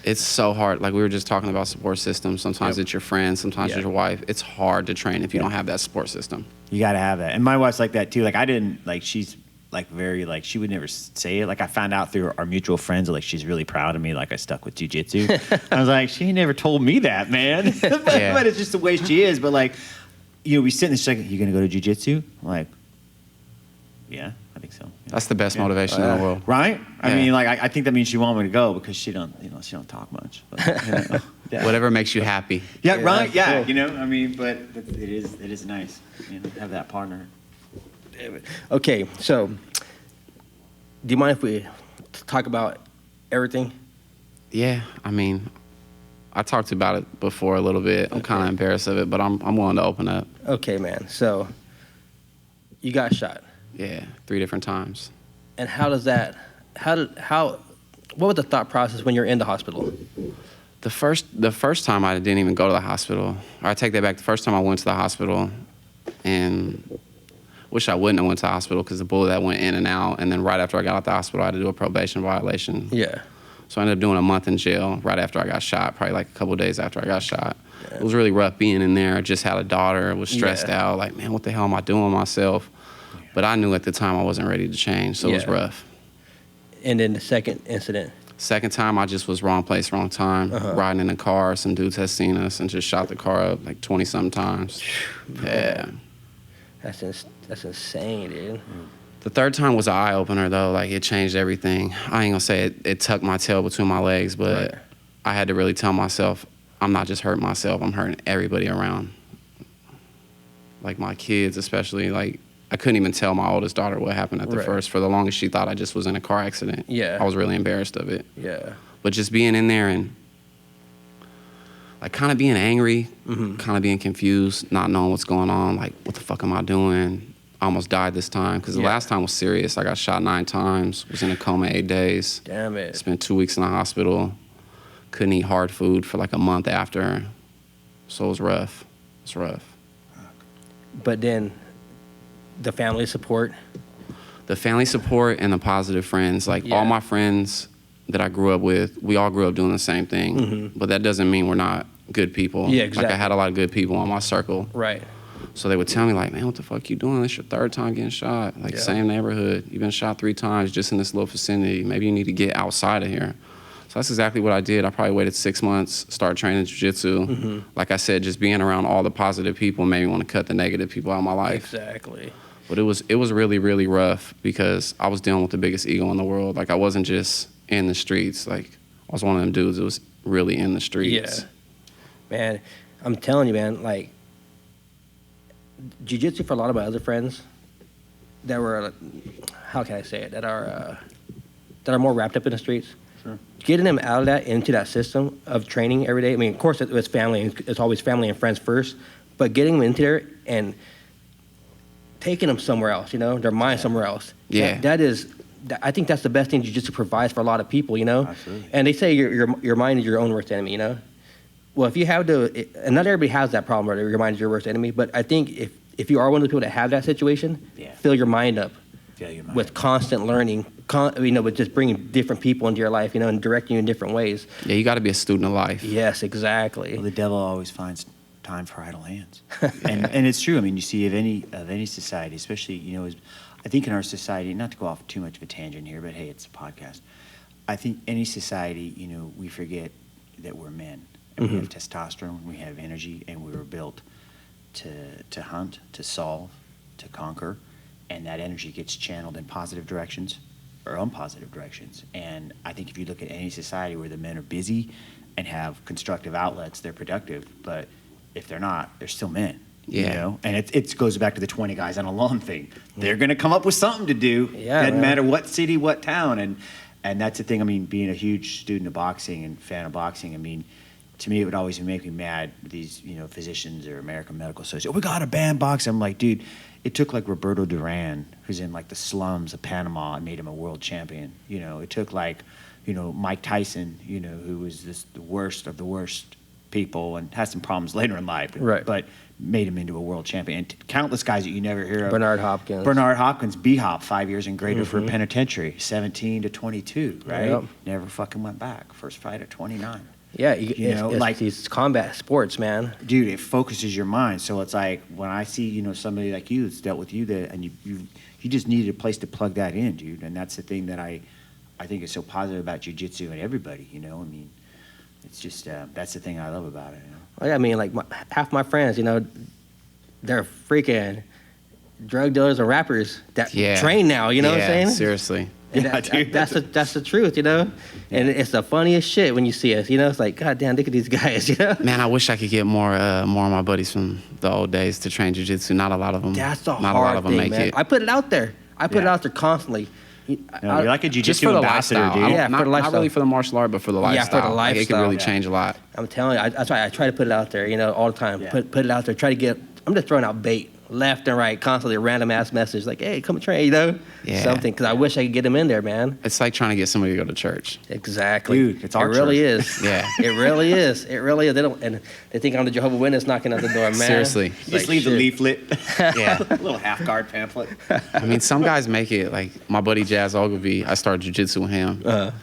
Speaker 2: It's so hard. Like, we were just talking about support systems. Sometimes it's your friends, sometimes it's your wife. It's hard to train if you don't have that support system.
Speaker 3: You got to have that. And my wife's like that too. Like, I didn't, like, she's like very, like, she would never say it. Like, I found out through our mutual friends, like, she's really proud of me. Like, I stuck with jiu-jitsu. I was like, she never told me that, man. But it's just the way she is. But like, we sit in the second, you going to go to jiu-jitsu? I'm like, yeah, I think so.
Speaker 2: That's the best motivation in the world.
Speaker 3: Right? I mean, like, I think that means she wants me to go, because she don't talk much. But,
Speaker 2: Whatever makes you happy.
Speaker 3: Yeah, right? Yeah, cool. I mean, but it is nice, to have that partner.
Speaker 1: Okay, so do you mind if we talk about everything?
Speaker 2: Yeah, I mean, I talked about it before a little bit. I'm kind of embarrassed of it, but I'm willing to open up.
Speaker 1: Okay, man. So you got shot.
Speaker 2: Yeah, 3 different times.
Speaker 1: And what was the thought process when you're in the hospital?
Speaker 2: The first time I didn't even go to the hospital. Or I take that back. The first time I went to the hospital, and wish I wouldn't have went to the hospital, because the bullet that went in and out, and then right after I got out of the hospital, I had to do a probation violation.
Speaker 1: Yeah.
Speaker 2: So I ended up doing a month in jail right after I got shot, probably like a couple of days after I got shot. Yeah. It was really rough being in there. I just had a daughter, was stressed out, like, man, what the hell am I doing with myself? But I knew at the time I wasn't ready to change, so it was rough.
Speaker 1: And then the second incident?
Speaker 2: Second time, I just was wrong place, wrong time, riding in a car. Some dudes had seen us and just shot the car up like 20-something times. Yeah.
Speaker 1: That's insane, dude.
Speaker 2: The third time was an eye-opener, though. Like, it changed everything. I ain't gonna say it tucked my tail between my legs, but I had to really tell myself, I'm not just hurting myself, I'm hurting everybody around. Like, my kids especially, like, I couldn't even tell my oldest daughter what happened at the first. For the longest, she thought I just was in a car accident.
Speaker 1: Yeah.
Speaker 2: I was really embarrassed of it.
Speaker 1: Yeah.
Speaker 2: But just being in there and, like, kind of being angry, kind of being confused, not knowing what's going on, like, what the fuck am I doing? I almost died this time, because the last time was serious. I got shot 9 times, was in a coma 8 days.
Speaker 1: Damn it.
Speaker 2: Spent 2 weeks in the hospital. Couldn't eat hard food for like a month after. So it was rough. It's rough.
Speaker 1: But then the family support?
Speaker 2: The family support and the positive friends. Like, all my friends that I grew up with, we all grew up doing the same thing. But that doesn't mean we're not good people.
Speaker 1: Yeah, exactly.
Speaker 2: Like, I had a lot of good people in my circle.
Speaker 1: Right.
Speaker 2: So they would tell me, like, man, what the fuck you doing? This your third time getting shot. Like, same neighborhood. You've been shot 3 times just in this little vicinity. Maybe you need to get outside of here. So that's exactly what I did. I probably waited 6 months, started training jiu-jitsu. Like I said, just being around all the positive people made me want to cut the negative people out of my life.
Speaker 1: Exactly.
Speaker 2: But it was really, really rough because I was dealing with the biggest ego in the world. Like, I wasn't just in the streets. Like, I was one of them dudes that was really in the streets.
Speaker 1: Yeah. Man, I'm telling you, man, like, jiu-jitsu for a lot of my other friends that were, how can I say it, that are more wrapped up in the streets. Sure. Getting them out of that into that system of training every day. I mean, of course, it's family. It's always family and friends first. But getting them into there and taking them somewhere else, their mind somewhere else.
Speaker 2: Yeah.
Speaker 1: I think that's the best thing jiu-jitsu provides for a lot of people,
Speaker 3: Absolutely.
Speaker 1: And they say your mind is your own worst enemy, Well, if you have and not everybody has that problem, where your mind is your worst enemy. But I think if you are one of the people that have that situation, fill your mind up with constant learning, with just bringing different people into your life, and directing you in different ways.
Speaker 2: Yeah, you got to be a student of life.
Speaker 1: Yes, exactly.
Speaker 3: Well, the devil always finds time for idle hands, and it's true. I mean, you see of any society, especially I think in our society, not to go off too much of a tangent here, but hey, it's a podcast. I think any society, we forget that we're men. And we have testosterone, we have energy, and we were built to hunt, to solve, to conquer, and that energy gets channeled in positive directions or unpositive directions. And I think if you look at any society where the men are busy and have constructive outlets, they're productive. But if they're not, they're still men.
Speaker 2: Yeah.
Speaker 3: And it goes back to the 20 guys on a lawn thing. They're going to come up with something to do.
Speaker 1: Yeah,
Speaker 3: doesn't matter what city, what town. And that's the thing. I mean, being a huge student of boxing and fan of boxing, I mean, to me, it would always make me mad, these, physicians or American Medical Association, we got to ban boxing. I'm like, dude, it took like Roberto Duran, who's in like the slums of Panama, and made him a world champion. It took like, Mike Tyson, who was the worst of the worst people and had some problems later in life,
Speaker 1: right,
Speaker 3: but made him into a world champion. And countless guys that you never hear of.
Speaker 1: Bernard Hopkins,
Speaker 3: B-Hop, 5 years in graded for a penitentiary, 17 to 22, right?
Speaker 1: Yep.
Speaker 3: Never fucking went back. First fight at 29.
Speaker 1: Yeah, it's like these combat sports, man.
Speaker 3: Dude, it focuses your mind. So it's like when I see, somebody like you that's dealt with you, and you just needed a place to plug that in, dude. And that's the thing that I think is so positive about jiu-jitsu and everybody, I mean, it's just, that's the thing I love about it.
Speaker 1: I mean, like half my friends, they're freaking drug dealers and rappers that train now, what I'm saying?
Speaker 2: Seriously.
Speaker 1: And that's the truth, And it's the funniest shit when you see us, It's like, God damn, look at these guys,
Speaker 2: Man, I wish I could get more of my buddies from the old days to train jiu-jitsu. Not a lot of them.
Speaker 1: That's the
Speaker 2: not
Speaker 1: hard
Speaker 2: a lot of them
Speaker 1: thing,
Speaker 2: make
Speaker 1: man.
Speaker 2: it.
Speaker 1: I put it out there. constantly.
Speaker 3: No, you're like a
Speaker 2: just
Speaker 3: jiu-jitsu
Speaker 2: for the
Speaker 3: ambassador,
Speaker 2: lifestyle.
Speaker 3: dude.
Speaker 1: Yeah,
Speaker 2: not,
Speaker 1: for the
Speaker 2: not
Speaker 1: lifestyle.
Speaker 2: really for the martial art, but for the lifestyle.
Speaker 1: Yeah, for the
Speaker 2: Like, it can
Speaker 1: lifestyle.
Speaker 2: really change a lot.
Speaker 1: I'm telling you, that's why I try to put it out there, all the time.
Speaker 3: Yeah.
Speaker 1: Put it out there. Try to get. I'm just throwing out bait left and right, constantly random ass message like, "Hey, come and train,"
Speaker 2: Yeah.
Speaker 1: something. Because I wish I could get them in there, man.
Speaker 2: It's like trying to get somebody to go to church.
Speaker 1: Exactly,
Speaker 3: Dude, it's our
Speaker 1: It really
Speaker 3: church.
Speaker 1: is.
Speaker 2: Yeah.
Speaker 1: It really is. It really is. They don't, and they think I'm the Jehovah's Witness knocking at the door, man.
Speaker 2: Seriously.
Speaker 1: It's
Speaker 3: Just
Speaker 1: like,
Speaker 3: leave the
Speaker 1: shit.
Speaker 3: leaflet.
Speaker 2: Yeah.
Speaker 3: A little half-guard pamphlet.
Speaker 2: I mean, some guys make it. Like my buddy Jazz Ogilvy, I started jiu-jitsu with him.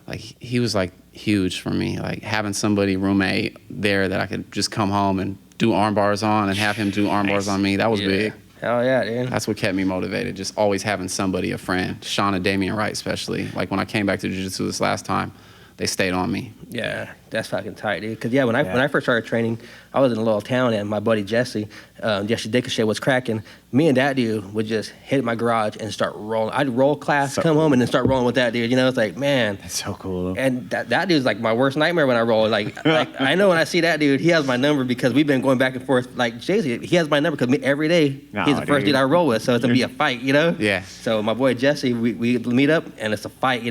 Speaker 2: Like he was like huge for me. Like having somebody roommate there that I could just come home and do arm bars on and have him do arm bars on me. That was big.
Speaker 1: Hell yeah, dude.
Speaker 2: That's what kept me motivated. Just always having somebody, a friend. Sean and Damian Wright especially. Like when I came back to jiu-jitsu this last time, they stayed on me.
Speaker 1: Yeah, that's fucking tight, dude. Because when I first started training, I was in a little town, and my buddy Jesse Dickinshire was cracking. Me and that dude would just hit my garage and start rolling. I'd roll class, come home, and then start rolling with that dude. It's like, man.
Speaker 3: That's so cool.
Speaker 1: And that dude's like my worst nightmare when I roll. Like I know when I see that dude, he has my number because we've been going back and forth. Like Jesse, he has my number because every day he's the first dude I roll with, so it's gonna be a fight,
Speaker 2: Yeah.
Speaker 1: So my boy Jesse, we meet up and it's a fight,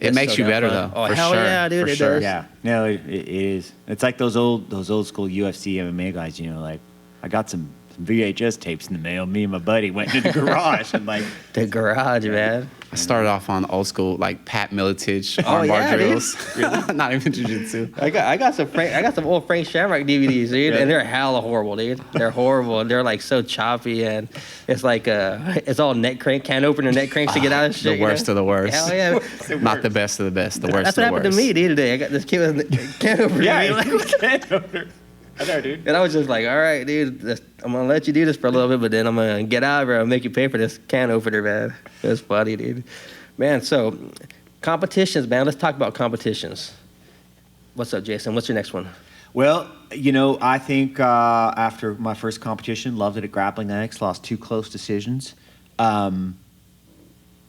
Speaker 2: It makes you better
Speaker 1: fun.
Speaker 2: though.
Speaker 1: Oh
Speaker 2: for
Speaker 1: hell
Speaker 2: sure.
Speaker 1: yeah, dude!
Speaker 2: For
Speaker 1: It
Speaker 2: sure.
Speaker 1: does.
Speaker 3: Yeah, no, it is. It's like those old school UFC MMA guys. Like I got some some VHS tapes in the mail. Me and my buddy went to the garage and like
Speaker 1: the garage, man.
Speaker 2: I started off on old school, like Pat Miletich
Speaker 1: yeah,
Speaker 2: armbar drills. Really? Not even jiu-jitsu.
Speaker 1: I got some old Frank Shamrock DVDs, dude, and they're hella horrible, dude. They're horrible, and they're like so choppy, and it's like it's all neck crank, can opener neck cranks to get out of shit.
Speaker 2: The worst of the worst.
Speaker 1: Hell yeah.
Speaker 2: Not the best of the best. The worst
Speaker 1: That's
Speaker 2: of
Speaker 1: what
Speaker 2: the worst.
Speaker 1: happened to me, dude, today. I got this kid with can opener.
Speaker 3: yeah, can opener. I know, dude.
Speaker 1: And I was just like, all right, dude, I'm going to let you do this for a little bit, but then I'm going to get out of here and make you pay for this can opener, man. It was funny, dude. Man, so competitions, man. Let's talk about competitions. What's up, Jason? What's your next one?
Speaker 3: Well, I think after my first competition, loved it at Grappling X, lost 2 close decisions.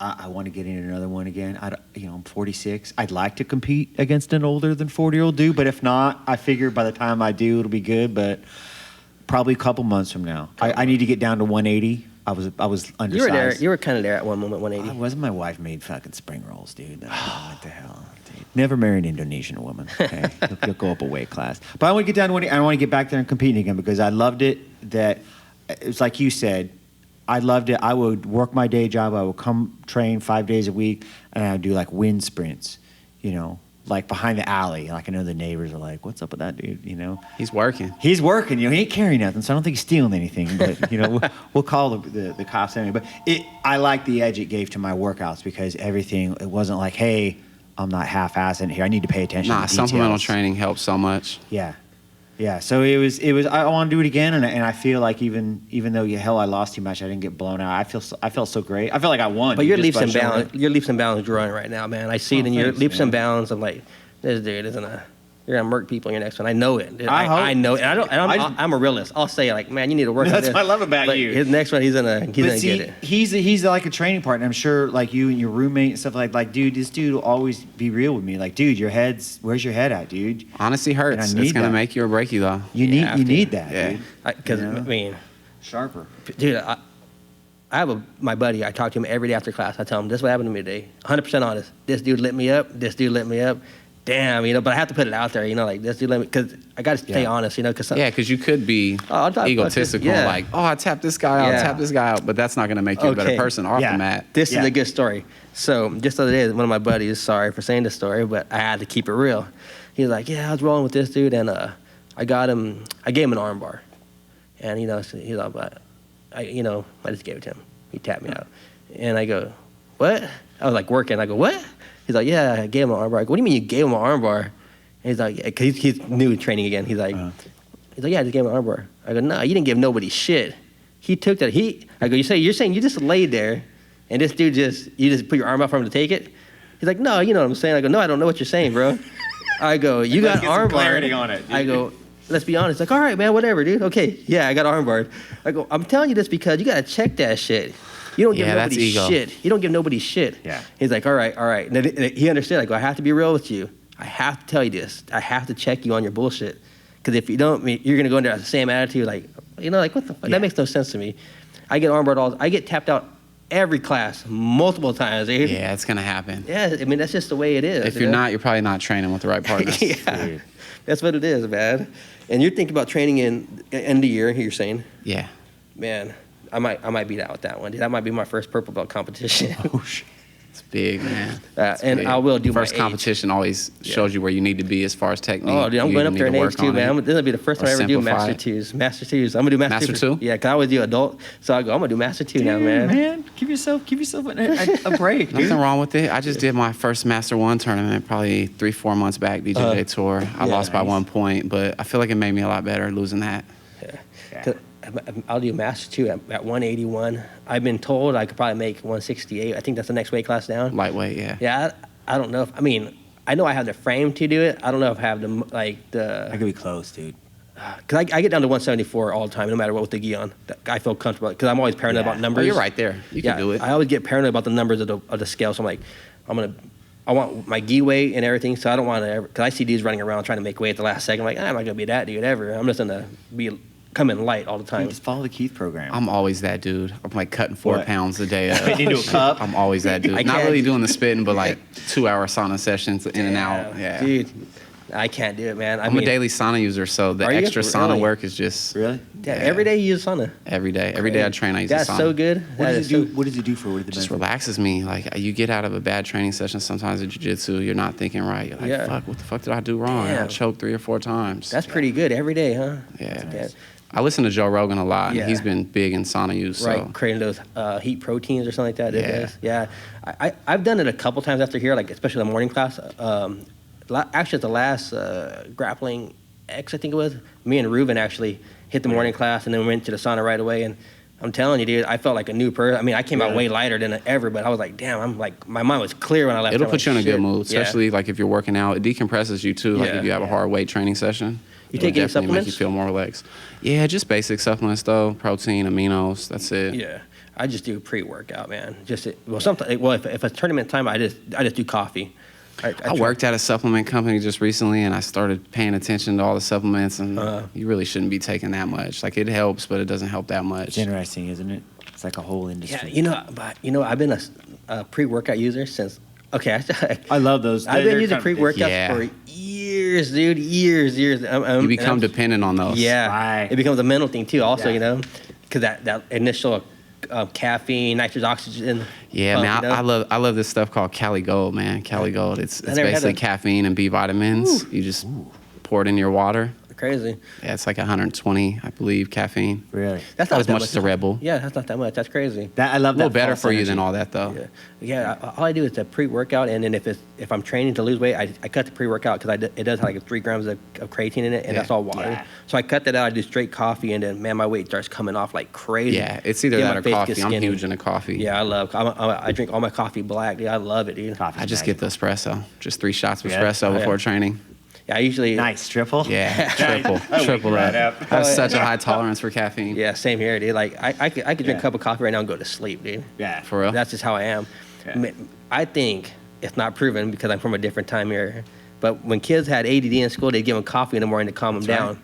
Speaker 3: I want to get in another one again. I'm 46. I'd like to compete against an older than 40-year-old dude, but if not, I figure by the time I do, it'll be good. But probably a couple months from now, I need to get down to 180. I was undersized.
Speaker 1: You were there. You were kind of there at one moment, 180.
Speaker 3: Wasn't my wife made fucking spring rolls, dude? What the hell? Dude. Never marry an Indonesian woman. Okay, you'll go up a weight class. But I want to get down to 180. I want to get back there and competing again because I loved it. That it's like you said. I loved it. I would work my day job. I would come train 5 days a week, and I would do like wind sprints, like behind the alley. Like I know the neighbors are like, "What's up with that dude?"
Speaker 2: He's working.
Speaker 3: He's working. He ain't carrying nothing, so I don't think he's stealing anything. But we'll call the cops anyway. But I like the edge it gave to my workouts because everything. It wasn't like, "Hey, I'm not half-assing here. I need to pay attention."
Speaker 2: Nah,
Speaker 3: to details.
Speaker 2: supplemental training helps so much.
Speaker 3: Yeah. Yeah, so it was. I want to do it again, and I feel like even though I lost too much, I didn't get blown out. I felt so great. I felt like I won.
Speaker 1: But your leaps and bounds growing right now, man. I see it in your leaps and bounds. I'm like, this dude isn't you're gonna murk people in your next one. I know it. I know it. And I'm a realist. I'll say like, man, you need to work.
Speaker 3: That's
Speaker 1: on this.
Speaker 3: what I love about
Speaker 1: but
Speaker 3: you.
Speaker 1: His next one, he's gonna get it.
Speaker 3: He's like a training partner. I'm sure, like you and your roommate and stuff like, dude, this dude will always be real with me. Like, dude, where's your head at, dude?
Speaker 2: Honesty hurts. It's gonna make you or break you, though.
Speaker 3: You need that,
Speaker 2: yeah.
Speaker 3: dude.
Speaker 1: Because
Speaker 3: sharper,
Speaker 1: dude. I have my buddy. I talk to him every day after class. I tell him this is what happened to me today. 100% honest. This dude lit me up. This dude lit me up. Damn, but I have to put it out there, like this dude, because I got to stay honest,
Speaker 2: because you could be egotistical, like, I tapped this guy out, tap this guy out, but that's not going to make you a better person off the mat.
Speaker 1: This is a good story. So just the other day, one of my buddies, sorry for saying this story, but I had to keep it real. He was like, I was rolling with this dude, and I gave him an arm bar, and he's like, I just gave it to him. He tapped me out, and I go, what? I was like working. I go, what? He's like, yeah, I gave him an arm bar. I go, what do you mean you gave him an arm bar? And he's like, because he's new to training again. He's like, yeah, I just gave him an arm bar. I go, no, you didn't give nobody shit. He took that. I go, you're saying you just laid there, and this dude you just put your arm out for him to take it? He's like, no, you know what I'm saying? I go, no, I don't know what you're saying, bro. I go, you got arm bar.
Speaker 3: Clarity on it. Dude.
Speaker 1: I go, let's be honest. Like, all right, man, whatever, dude. Okay, yeah, I got arm barred. I go, I'm telling you this because you got to check that shit. You don't give nobody shit. You don't give nobody shit.
Speaker 3: Yeah.
Speaker 1: He's like, all right. And he understood. I go, I have to be real with you. I have to tell you this. I have to check you on your bullshit. Because if you don't, you're going to go in there with the same attitude, like what the fuck? Yeah. That makes no sense to me. I get armbarred I get tapped out every class, multiple times. Dude.
Speaker 2: Yeah, it's going to happen.
Speaker 1: Yeah, I mean, that's just the way it is.
Speaker 2: If you're not, you're probably not training with the right partners.
Speaker 1: Yeah, that's what it is, man. And you're thinking about training in end of year, you're saying?
Speaker 2: Yeah.
Speaker 1: Man. I might beat out with that one, dude. That might be my first purple belt competition.
Speaker 2: Oh shit, it's big, man.
Speaker 1: And big. I will do
Speaker 2: first
Speaker 1: my
Speaker 2: competition always shows you where you need to be as far as technique.
Speaker 1: Oh, dude, I'm going up there in age too, man. This will be the first time I ever do Master 2s. Master 2s. I'm gonna do Master 2. Yeah, because I always do adult. So I'm gonna do Master 2 now, man.
Speaker 3: Man, give yourself a break.
Speaker 2: Nothing wrong with it. I just did my first Master 1 tournament probably 3-4 months back, BJJ Tour. I lost by 1 point, but I feel like it made me a lot better losing that.
Speaker 1: Yeah. I'll do Master 2 at 181. I've been told I could probably make 168. I think that's the next weight class down.
Speaker 2: Lightweight, yeah.
Speaker 1: Yeah, I don't know. I know I have the frame to do it. I don't know if I have
Speaker 3: I could be close, dude.
Speaker 1: Because I get down to 174 all the time, no matter what with the gi on. I feel comfortable because I'm always paranoid about numbers.
Speaker 2: Oh, you're right there. You can do it.
Speaker 1: I always get paranoid about the numbers of the scale. So I'm like, I want my gi weight and everything. So I don't want to ever, because I see dudes running around trying to make weight at the last second. I'm like, I'm not going to be that dude ever. I'm just going to come in light all the time.
Speaker 3: Just follow the Keith program.
Speaker 2: I'm always that dude. I'm like cutting 4 pounds a day.
Speaker 3: Into a cup.
Speaker 2: I'm always that dude. Not really doing the spitting, but like 2-hour sauna sessions in and out. Yeah.
Speaker 1: Dude, I can't do it, man.
Speaker 2: I'm a daily sauna user, so the extra sauna work is just
Speaker 3: really.
Speaker 1: Yeah, every day you use sauna.
Speaker 2: Every day I train, I use
Speaker 1: That's
Speaker 2: the sauna.
Speaker 1: so good.
Speaker 3: What does it do? What does it do for? What
Speaker 2: just relaxes me. Like you get out of a bad training session sometimes in jiu-jitsu, you're not thinking right. You're like, fuck, what the fuck did I do wrong? I choked 3 or 4 times.
Speaker 1: That's pretty good every day, huh?
Speaker 2: Yeah. Nice. I listen to Joe Rogan a lot, and he's been big in sauna use.
Speaker 1: Right,
Speaker 2: so.
Speaker 1: creating those heat proteins or something like that. Yeah. I've done it a couple times after here, like especially the morning class. Actually, at the last grappling X, I think it was, me and Ruben actually hit the morning class and then went to the sauna right away. And I'm telling you, dude, I felt like a new person. I mean, I came out way lighter than ever, but I was like, damn, I'm like, my mind was clear when I left.
Speaker 2: It'll put you in a good mood, especially like if you're working out. It decompresses you too, like if you have a hard weight training session.
Speaker 1: You take any
Speaker 2: definitely
Speaker 1: supplements?
Speaker 2: Make you feel more relaxed. Yeah, just basic supplements though, protein, aminos. That's it.
Speaker 1: Yeah, I just do pre-workout, man. If it's tournament time, I just do coffee.
Speaker 2: I worked at a supplement company just recently, and I started paying attention to all the supplements, and you really shouldn't be taking that much. Like it helps, but it doesn't help that much.
Speaker 3: It's interesting, isn't it? It's like a whole industry.
Speaker 1: Yeah, I've been a pre-workout user since. Okay,
Speaker 3: I love those.
Speaker 1: I've been using pre-workouts for years, dude. Years.
Speaker 2: You become dependent on those.
Speaker 1: Yeah,
Speaker 3: right.
Speaker 1: It becomes a mental thing too. Also, because that initial caffeine, nitrous oxygen.
Speaker 2: Yeah, man, I love this stuff called Cali Gold, man. Cali Gold. It's basically caffeine and B vitamins. You just pour it in your water.
Speaker 1: Crazy.
Speaker 2: Yeah, it's like 120, I believe, caffeine.
Speaker 3: Really?
Speaker 1: That's not
Speaker 2: as much as a Red Bull.
Speaker 1: Yeah, that's not that much. That's crazy.
Speaker 3: I love that.
Speaker 2: A little better for you than all that, though.
Speaker 1: Yeah. All I do is a pre-workout, and then if I'm training to lose weight, I cut the pre-workout because it does have like 3 grams of creatine in it, and that's all water. Yeah. So I cut that out. I do straight coffee, and then my weight starts coming off like crazy.
Speaker 2: Yeah, it's either that or coffee. I'm huge into coffee.
Speaker 1: Yeah, I drink all my coffee black. Dude, I love it, dude.
Speaker 2: I just get the espresso, just 3 shots of espresso before training.
Speaker 1: Yeah, I usually
Speaker 3: triple.
Speaker 2: Yeah, triple that. I have such a high tolerance for caffeine.
Speaker 1: Yeah, same here, dude. Like I could drink a cup of coffee right now and go to sleep, dude.
Speaker 3: Yeah,
Speaker 2: for real.
Speaker 1: That's just how I am. Yeah. I think it's not proven because I'm from a different time here. But when kids had ADD in school, they'd give them coffee in the morning to calm them down. Right.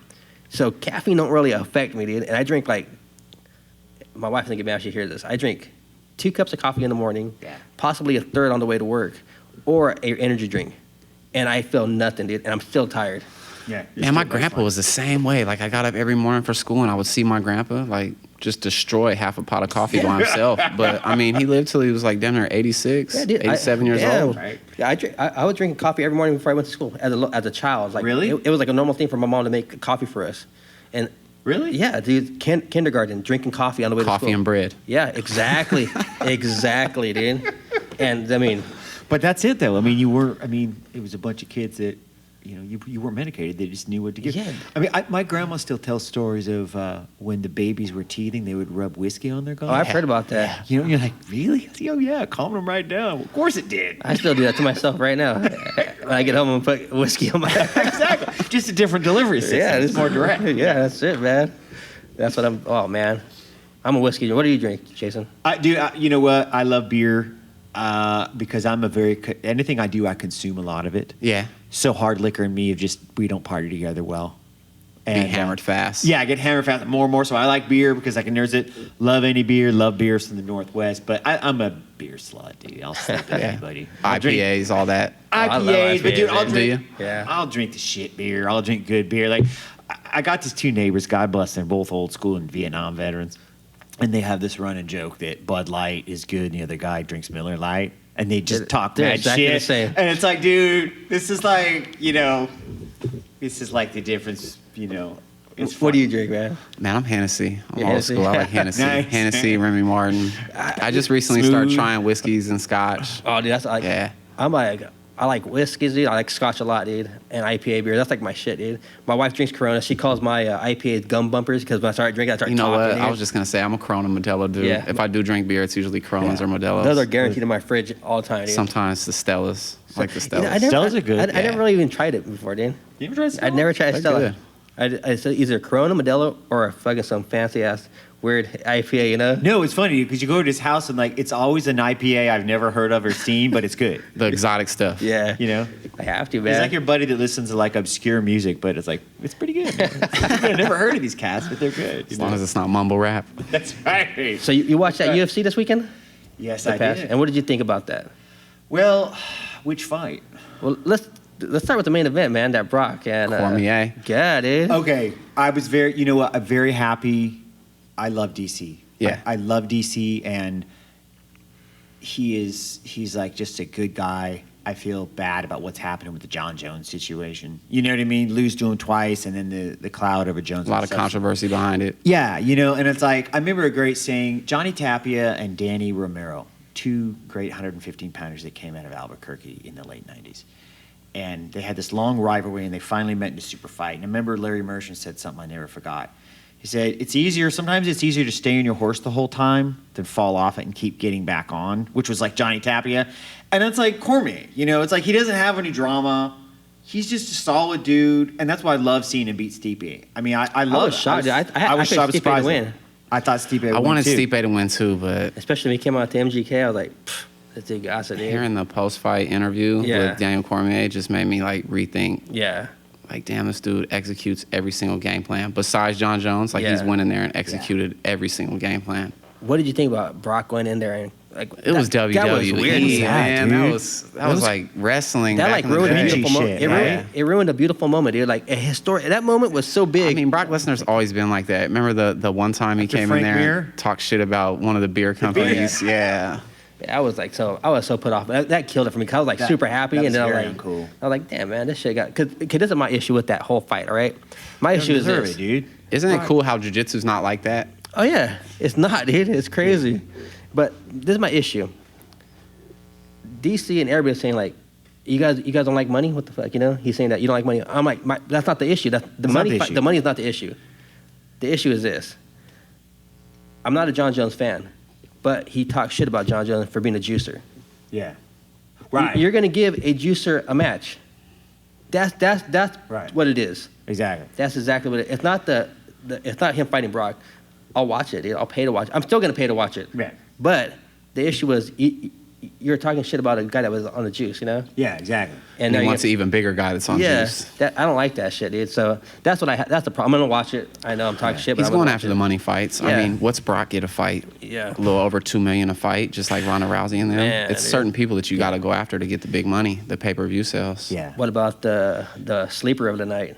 Speaker 1: So caffeine don't really affect me, dude. And I drink my wife doesn't get mad if she hears this. I drink 2 cups of coffee in the morning, possibly a third on the way to work, or an energy drink. And I feel nothing, dude, and I'm still tired.
Speaker 3: Yeah.
Speaker 2: Man, my grandpa was the same way. Like, I got up every morning for school, and I would see my grandpa, like, just destroy half a pot of coffee by himself. But, I mean, he lived till he was, like, damn near 86, 87 years old.
Speaker 1: Right. Yeah, I was drinking coffee every morning before I went to school as a child. Like,
Speaker 3: really?
Speaker 1: It was like a normal thing for my mom to make coffee for us. And
Speaker 3: really?
Speaker 1: Yeah, dude, kindergarten, drinking coffee on the way to school.
Speaker 2: Coffee and bread.
Speaker 1: Yeah, exactly. Exactly, dude. And, I mean...
Speaker 3: But that's it, though. I mean, it was a bunch of kids that, you weren't medicated. They just knew what to give.
Speaker 1: Yeah.
Speaker 3: I mean, my grandma still tells stories of when the babies were teething, they would rub whiskey on their gums.
Speaker 1: Oh, I've heard about that.
Speaker 3: Yeah. You're like, really? Oh, yeah, calm them right down. Of course it did.
Speaker 1: I still do that to myself right now. When I get home and put whiskey on my...
Speaker 3: Exactly. Just a different delivery system. Yeah,
Speaker 1: it's more direct. Yeah, that's it, man. That's what oh, man. I'm a whiskey. What do you drink, Jason?
Speaker 3: You know what? I love beer. Because I'm anything I do, I consume a lot of it.
Speaker 2: Yeah.
Speaker 3: So hard liquor and me we don't party together well.
Speaker 2: And be hammered fast.
Speaker 3: Yeah, I get hammered fast more and more. So I like beer because I can nurse it. Love any beer. Love beers from the Northwest. But I'm a beer slut, dude. I'll sleep with anybody.
Speaker 2: IPAs, all that.
Speaker 3: IPAs, but dude, I'll drink.
Speaker 2: Yeah.
Speaker 3: I'll drink the shit beer. I'll drink good beer. Like I got these 2 neighbors. God bless them. Both old school and Vietnam veterans. And they have this running joke that Bud Light is good and the other guy drinks Miller Lite. And they just talk mad
Speaker 1: exactly
Speaker 3: shit.
Speaker 1: The same.
Speaker 3: And it's like, dude, this is like, this is like the difference,
Speaker 1: What do you drink, man?
Speaker 2: Man, I'm Hennessy. I'm
Speaker 1: Hennessy.
Speaker 2: old school. I like Hennessy.
Speaker 3: Nice.
Speaker 2: Hennessy, Remy Martin. I just recently started trying whiskeys and scotch.
Speaker 1: Oh, dude, that's like...
Speaker 2: Yeah.
Speaker 1: I like whiskeys, dude. I like scotch a lot, dude. And IPA beer. That's like my shit, dude. My wife drinks Corona. She calls my IPAs gum bumpers because when I start drinking, I start talking.
Speaker 2: You know what?
Speaker 1: Dude.
Speaker 2: I was just going to say, I'm a Corona Modelo dude.
Speaker 1: Yeah.
Speaker 2: If I do drink beer, it's usually Coronas or Modelos.
Speaker 1: Those are guaranteed in my fridge all the time, dude.
Speaker 2: Sometimes the Stellas. I like the Stellas.
Speaker 3: Stellas are good.
Speaker 1: I never really even tried it before, dude.
Speaker 3: You ever tried Stella?
Speaker 1: I'd never tried Stella.
Speaker 2: Good.
Speaker 1: I said either Corona, Modelo, or fucking some fancy-ass weird IPA,
Speaker 3: No, it's funny because you go to his house and it's always an IPA I've never heard of or seen, but it's good.
Speaker 2: The exotic stuff.
Speaker 1: Yeah. I have to, man.
Speaker 3: It's like your buddy that listens to obscure music, but it's pretty good. I've never heard of these cats, but they're good.
Speaker 2: As long as it's not mumble rap.
Speaker 3: That's right.
Speaker 1: So you watched that UFC this weekend?
Speaker 3: Yes, I did.
Speaker 1: And what did you think about that?
Speaker 3: Well, which fight?
Speaker 1: Well, let's let's start with the main event, man. That Brock and
Speaker 2: Cormier.
Speaker 1: Yeah, dude.
Speaker 3: Okay, I was very, you know what? I'm very happy. I love DC.
Speaker 2: Yeah,
Speaker 3: I love DC, and he's like just a good guy. I feel bad about what's happening with the John Jones situation. You know what I mean? Lose to him twice, and then the cloud over Jones.
Speaker 2: A lot of controversy behind it.
Speaker 3: Yeah, you know, and it's like, I remember a great saying, Johnny Tapia and Danny Romero, two great 115-pounders that came out of Albuquerque in the late 90s. And they had this long rivalry, and they finally met in a super fight. And I remember Larry Merchant said something I never forgot. He said, sometimes it's easier to stay on your horse the whole time than fall off it and keep getting back on, which was like Johnny Tapia. And it's like Cormier, you know, it's like he doesn't have any drama. He's just a solid dude, and that's why I love seeing him beat Stipe. I mean, I love it.
Speaker 1: Shocked. I was
Speaker 3: surprised
Speaker 1: Stipe to win.
Speaker 3: I thought Stipe would win,
Speaker 2: I wanted
Speaker 3: too.
Speaker 2: Stipe to win, too, but...
Speaker 1: Especially when he came out to MGK, I was like, that's a guy.
Speaker 2: Hearing the post-fight interview with Daniel Cormier just made me, like, rethink.
Speaker 1: Yeah.
Speaker 2: Like, damn, this dude executes every single game plan. Besides John Jones, like, he's went in there and executed every single game plan.
Speaker 1: What did you think about Brock going in there and like?
Speaker 2: It was WWE,
Speaker 1: that was weird,
Speaker 2: man. That was like wrestling.
Speaker 1: That
Speaker 2: back
Speaker 1: like ruined a
Speaker 2: in the
Speaker 1: beautiful
Speaker 2: day.
Speaker 1: moment. It ruined a beautiful moment, dude. Like a historic. That moment was so big.
Speaker 2: I mean, Brock Lesnar's always been like that. Remember the one time he came in there and talked shit about one of the beer companies? Yeah.
Speaker 1: I was so put off. That killed it for me. Cause I was like super happy, and then I was like,
Speaker 3: cool.
Speaker 1: I was like, damn, man, this shit got. Cause this is my issue with that whole fight. All right, my issue is this,
Speaker 3: dude.
Speaker 2: Isn't it cool how jiu-jitsu's not like that?
Speaker 1: Oh yeah, it's not, dude. It's crazy. But this is my issue. DC and everybody's saying like, you guys don't like money. What the fuck, you know? He's saying that you don't like money. I'm like, that's not the issue. That's the money. The money is not the issue. The issue is this. I'm not a John Jones fan, but he talks shit about John Jones for being a juicer.
Speaker 3: Yeah. Right.
Speaker 1: You're gonna give a juicer a match. That's
Speaker 3: right.
Speaker 1: What it is.
Speaker 3: Exactly.
Speaker 1: That's exactly what it is. It's not it's not him fighting Brock. I'll watch it, dude. I'll pay to watch it. I'm still gonna pay to watch it.
Speaker 3: Yeah.
Speaker 1: But the issue was you're talking shit about a guy that was on the juice, you know?
Speaker 3: Yeah, exactly.
Speaker 2: And he wants an even bigger guy that's on juice.
Speaker 1: I don't like that shit, dude. So that's the problem. I'm gonna watch it. I know I'm talking shit, but
Speaker 2: he's going after the money fights.
Speaker 1: Yeah.
Speaker 2: I mean, what's Brock get a fight?
Speaker 1: Yeah.
Speaker 2: A little over $2 million a fight, just like Ronda Rousey and them.
Speaker 1: Man,
Speaker 2: it's certain people that you got to go after to get the big money, the pay-per-view sales.
Speaker 3: Yeah.
Speaker 1: What about the sleeper of the night?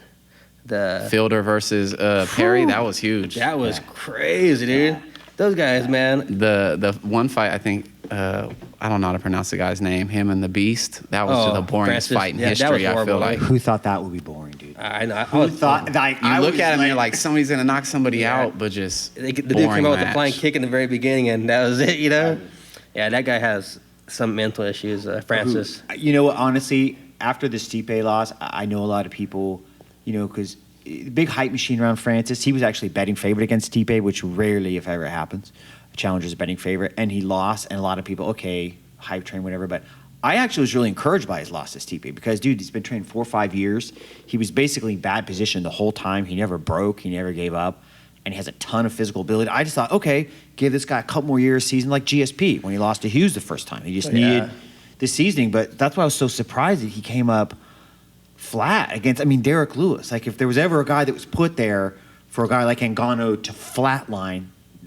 Speaker 1: The
Speaker 2: Fielder versus Perry, that was huge.
Speaker 1: That was crazy, dude. Yeah. Those guys, man.
Speaker 2: The one fight, I think, I don't know how to pronounce the guy's name. Him and the Beast. That was the boringest fight in history. I feel like.
Speaker 3: Who thought that would be boring, dude?
Speaker 1: I know.
Speaker 3: Who thought? Like,
Speaker 2: you look at him and you're like, somebody's gonna knock somebody out, but just
Speaker 1: the dude came out with the flying kick in the very beginning, and that was it. You know. Yeah, that guy has some mental issues. Francis.
Speaker 3: You know what? Honestly, after the Stipe loss, I know a lot of people. You know, because the big hype machine around Francis, he was actually betting favorite against Stipe, which rarely, if ever, happens. A challenger's a betting favorite, and he lost, and a lot of people, okay, hype train, whatever, but I actually was really encouraged by his loss to Stipe because, dude, he's been training 4 or 5 years. He was basically in bad position the whole time. He never broke. He never gave up, and he has a ton of physical ability. I just thought, okay, give this guy a couple more years season like GSP when he lost to Hughes the first time. He just needed the seasoning, but that's why I was so surprised that he came up flat against, Derek Lewis. Like, if there was ever a guy that was put there for a guy like Ngannou to flatline,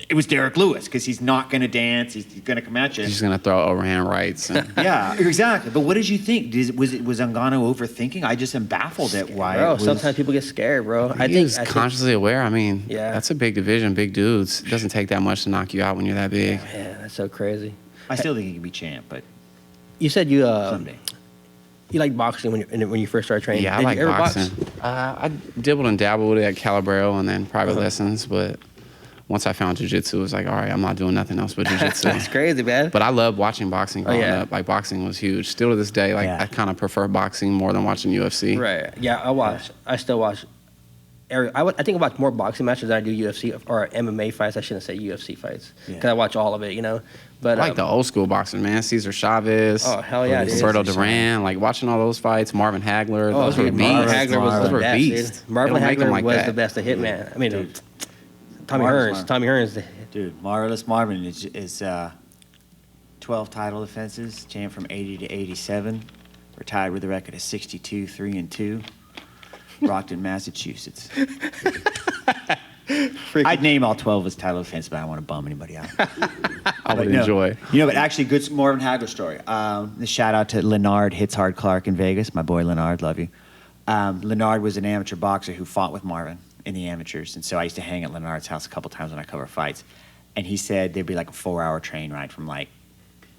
Speaker 3: it was Derek Lewis because he's not going to dance. He's going to come at you.
Speaker 2: He's going to throw overhand rights.
Speaker 3: Yeah, exactly. But what did you think? Was Ngannou overthinking? I just am baffled at why.
Speaker 1: Bro, sometimes people get scared, bro.
Speaker 2: He's consciously aware. That's a big division, big dudes. It doesn't take that much to knock you out when you're that big.
Speaker 1: Yeah, that's so crazy.
Speaker 3: I still think he can be champ, but
Speaker 1: you said you
Speaker 3: someday.
Speaker 1: You like boxing when you first started training?
Speaker 2: Yeah, I like boxing. I dibbled and dabbled with it at Calabrero and then private lessons, but once I found jiu-jitsu, it was like, all right, I'm not doing nothing else but jiu-jitsu.
Speaker 1: It's crazy, man.
Speaker 2: But I love watching boxing growing up. Like, boxing was huge. Still to this day, I kind of prefer boxing more than watching UFC.
Speaker 1: Right. Yeah, I still watch. I think I watch more boxing matches than I do UFC or MMA fights. I shouldn't say UFC fights because I watch all of it, you know. But
Speaker 2: I like the old school boxing, man. Cesar Chavez.
Speaker 1: Oh, hell yeah.
Speaker 2: Roberto Duran. Like, watching all those fights. Marvin Hagler. Those were beasts.
Speaker 1: Marvin Hagler was the best,
Speaker 2: beasts.
Speaker 1: Marvin Hagler was the best. The hitman. Tommy Hearns.
Speaker 3: Dude, Marvelous Marvin is 12 title defenses, champ from 80 to 87. Retired with a record of 62, 3-2. Brockton, Massachusetts. I'd name all 12 as title defense, but I don't want to bum anybody out.
Speaker 2: I would enjoy.
Speaker 3: But actually, good Marvin Hagler story. The shout out to Leonard Hits Hard Clark in Vegas. My boy Leonard, love you. Leonard was an amateur boxer who fought with Marvin in the amateurs, and so I used to hang at Leonard's house a couple times when I cover fights. And he said there'd be like a 4-hour train ride from like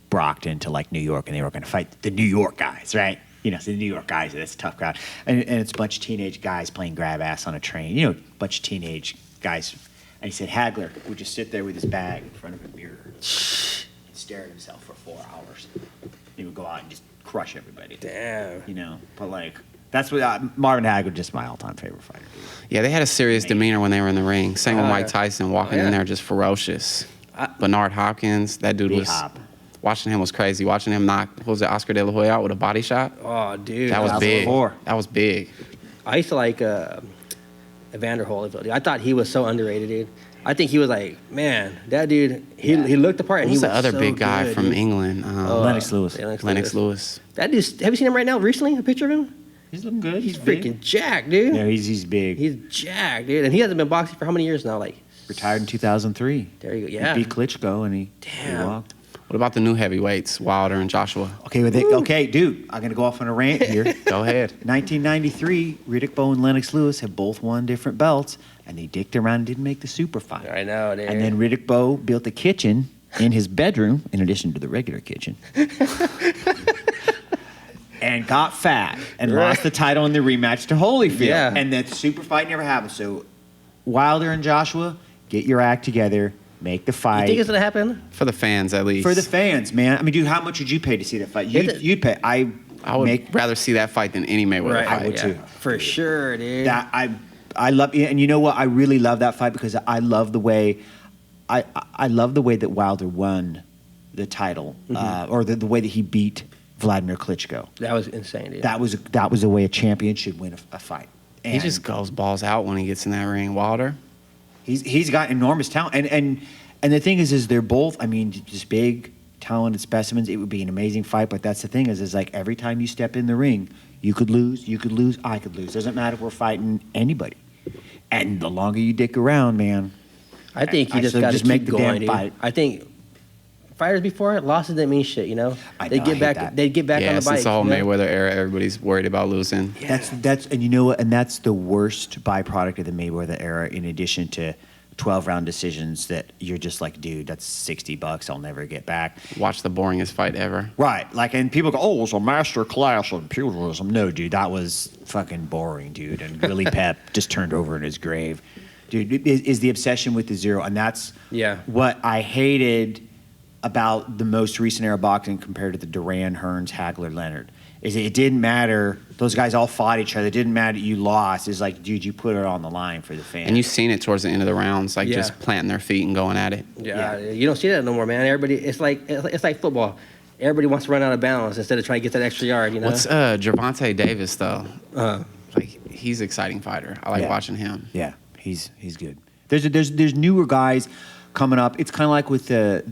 Speaker 3: Brockton to like New York, and they were going to fight the New York guys, right? So the New York guys, that's a tough crowd. And it's a bunch of teenage guys playing grab ass on a train, a bunch of teenage guys. And he said Hagler would just sit there with his bag in front of a mirror and stare at himself for 4 hours. He would go out and just crush everybody.
Speaker 1: Damn.
Speaker 3: But like, that's what Marvin Hagler, just my all-time favorite fighter. Dude.
Speaker 2: Yeah, they had a serious demeanor when they were in the ring. Same with Mike Tyson, walking in there just ferocious. Bernard Hopkins, that dude was... Watching him was crazy. Watching him knock, Oscar De La Hoya out with a body shot?
Speaker 1: Oh, dude.
Speaker 2: That was big. That was big.
Speaker 1: I used to like Evander Holyfield. I thought he was so underrated, dude. I think he was like, man, that dude, he looked the part. And he was
Speaker 2: the other
Speaker 1: so
Speaker 2: big guy
Speaker 1: good,
Speaker 2: from
Speaker 1: dude.
Speaker 2: England?
Speaker 3: Lennox Lewis.
Speaker 2: Lennox Lewis.
Speaker 1: That dude, have you seen him right now recently, a picture of him?
Speaker 3: He's looking good.
Speaker 1: He's freaking jacked, dude.
Speaker 3: Yeah, he's big.
Speaker 1: He's jacked, dude. And he hasn't been boxing for how many years now? Like
Speaker 3: retired in 2003.
Speaker 1: There you go. Yeah.
Speaker 3: He beat Klitschko and he walked.
Speaker 2: What about the new heavyweights, Wilder and Joshua?
Speaker 3: Okay, dude, I'm going to go off on a rant here.
Speaker 2: Go ahead.
Speaker 3: 1993, Riddick Bowe and Lennox Lewis have both won different belts, and they dicked around and didn't make the super fight.
Speaker 1: I know, dude.
Speaker 3: And then Riddick Bowe built a kitchen in his bedroom, in addition to the regular kitchen, and got fat and lost the title in the rematch to Holyfield.
Speaker 1: Yeah.
Speaker 3: And that super fight never happened. So Wilder and Joshua, get your act together. Make the fight.
Speaker 1: You think it's going to happen?
Speaker 2: For the fans, at least.
Speaker 3: For the fans, man. I mean, dude, how much would you pay to see that fight? You'd pay. I
Speaker 2: would rather see that fight than any Mayweather fight.
Speaker 3: I would too.
Speaker 1: For sure, dude.
Speaker 3: I love, and you know what? I really love that fight because I love the way, I love the way that Wilder won the title, or the way that he beat Vladimir Klitschko.
Speaker 1: That was insane, dude.
Speaker 3: That was the way a champion should win a fight. And
Speaker 2: he just goes balls out when he gets in that ring. Wilder.
Speaker 3: He's got enormous talent, and the thing is they're both, I mean, just big, talented specimens. It would be an amazing fight, but that's the thing is like every time you step in the ring, you could lose, I could lose. Doesn't matter if we're fighting anybody. And the longer you dick around, man,
Speaker 1: I think you just got to keep
Speaker 3: make the
Speaker 1: going,
Speaker 3: damn
Speaker 1: dude.
Speaker 3: fight.
Speaker 1: I think fighters before losses didn't mean shit, They get back on the bike.
Speaker 2: Since the whole Mayweather era, everybody's worried about losing.
Speaker 1: Yeah.
Speaker 3: That's and you know what? And that's the worst byproduct of the Mayweather era. In addition to 12-round decisions that you're just like, dude, that's $60 I'll never get back.
Speaker 2: Watch the boringest fight ever.
Speaker 3: Right. Like, and people go, oh, it was a master class on pugilism. No, dude, that was fucking boring, dude. And Willie Pep just turned over in his grave. Dude, is the obsession with the zero. And that's what I hated about the most recent era boxing compared to the Duran, Hearns, Hagler, Leonard. Is it didn't matter. Those guys all fought each other. It didn't matter you lost. It's like, dude, you put it on the line for the fans.
Speaker 2: And you've seen it towards the end of the rounds, like just planting their feet and going at it.
Speaker 1: Yeah, you don't see that no more, man. Everybody, it's like football. Everybody wants to run out of bounds instead of trying to get that extra yard. What's
Speaker 2: Gervonta Davis though? Like he's an exciting fighter. I like watching him.
Speaker 3: Yeah, he's good. There's newer guys coming up. It's kind of like with the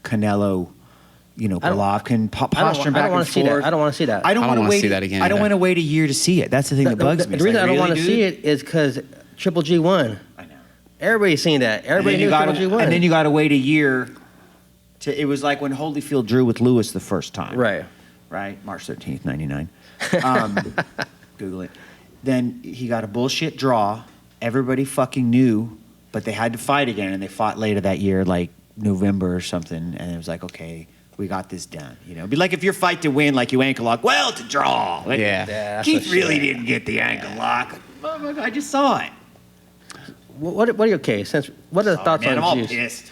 Speaker 3: Canelo. Golovkin posturing back and forth.
Speaker 1: I don't want to see that.
Speaker 3: I don't want to
Speaker 2: see that again.
Speaker 3: I don't want to wait a year to see it. That's the thing that bugs me.
Speaker 1: The reason I don't want to see it is because Triple G won. I know. Everybody's seen that. Everybody knew Triple G won.
Speaker 3: And then you got to wait a year. It was like when Holyfield drew with Lewis the first time.
Speaker 1: Right.
Speaker 3: March 13th, 99. Google it. Then he got a bullshit draw. Everybody fucking knew, but they had to fight again, and they fought later that year, like November or something, and it was like, okay, we got this done. It'd be like if your fight to win, like you ankle lock. Well, to draw. Like, Keith really didn't get the ankle lock. Motherfucker, I just saw it.
Speaker 1: What are your what are the thoughts on
Speaker 3: I'm all
Speaker 1: juice?
Speaker 3: pissed.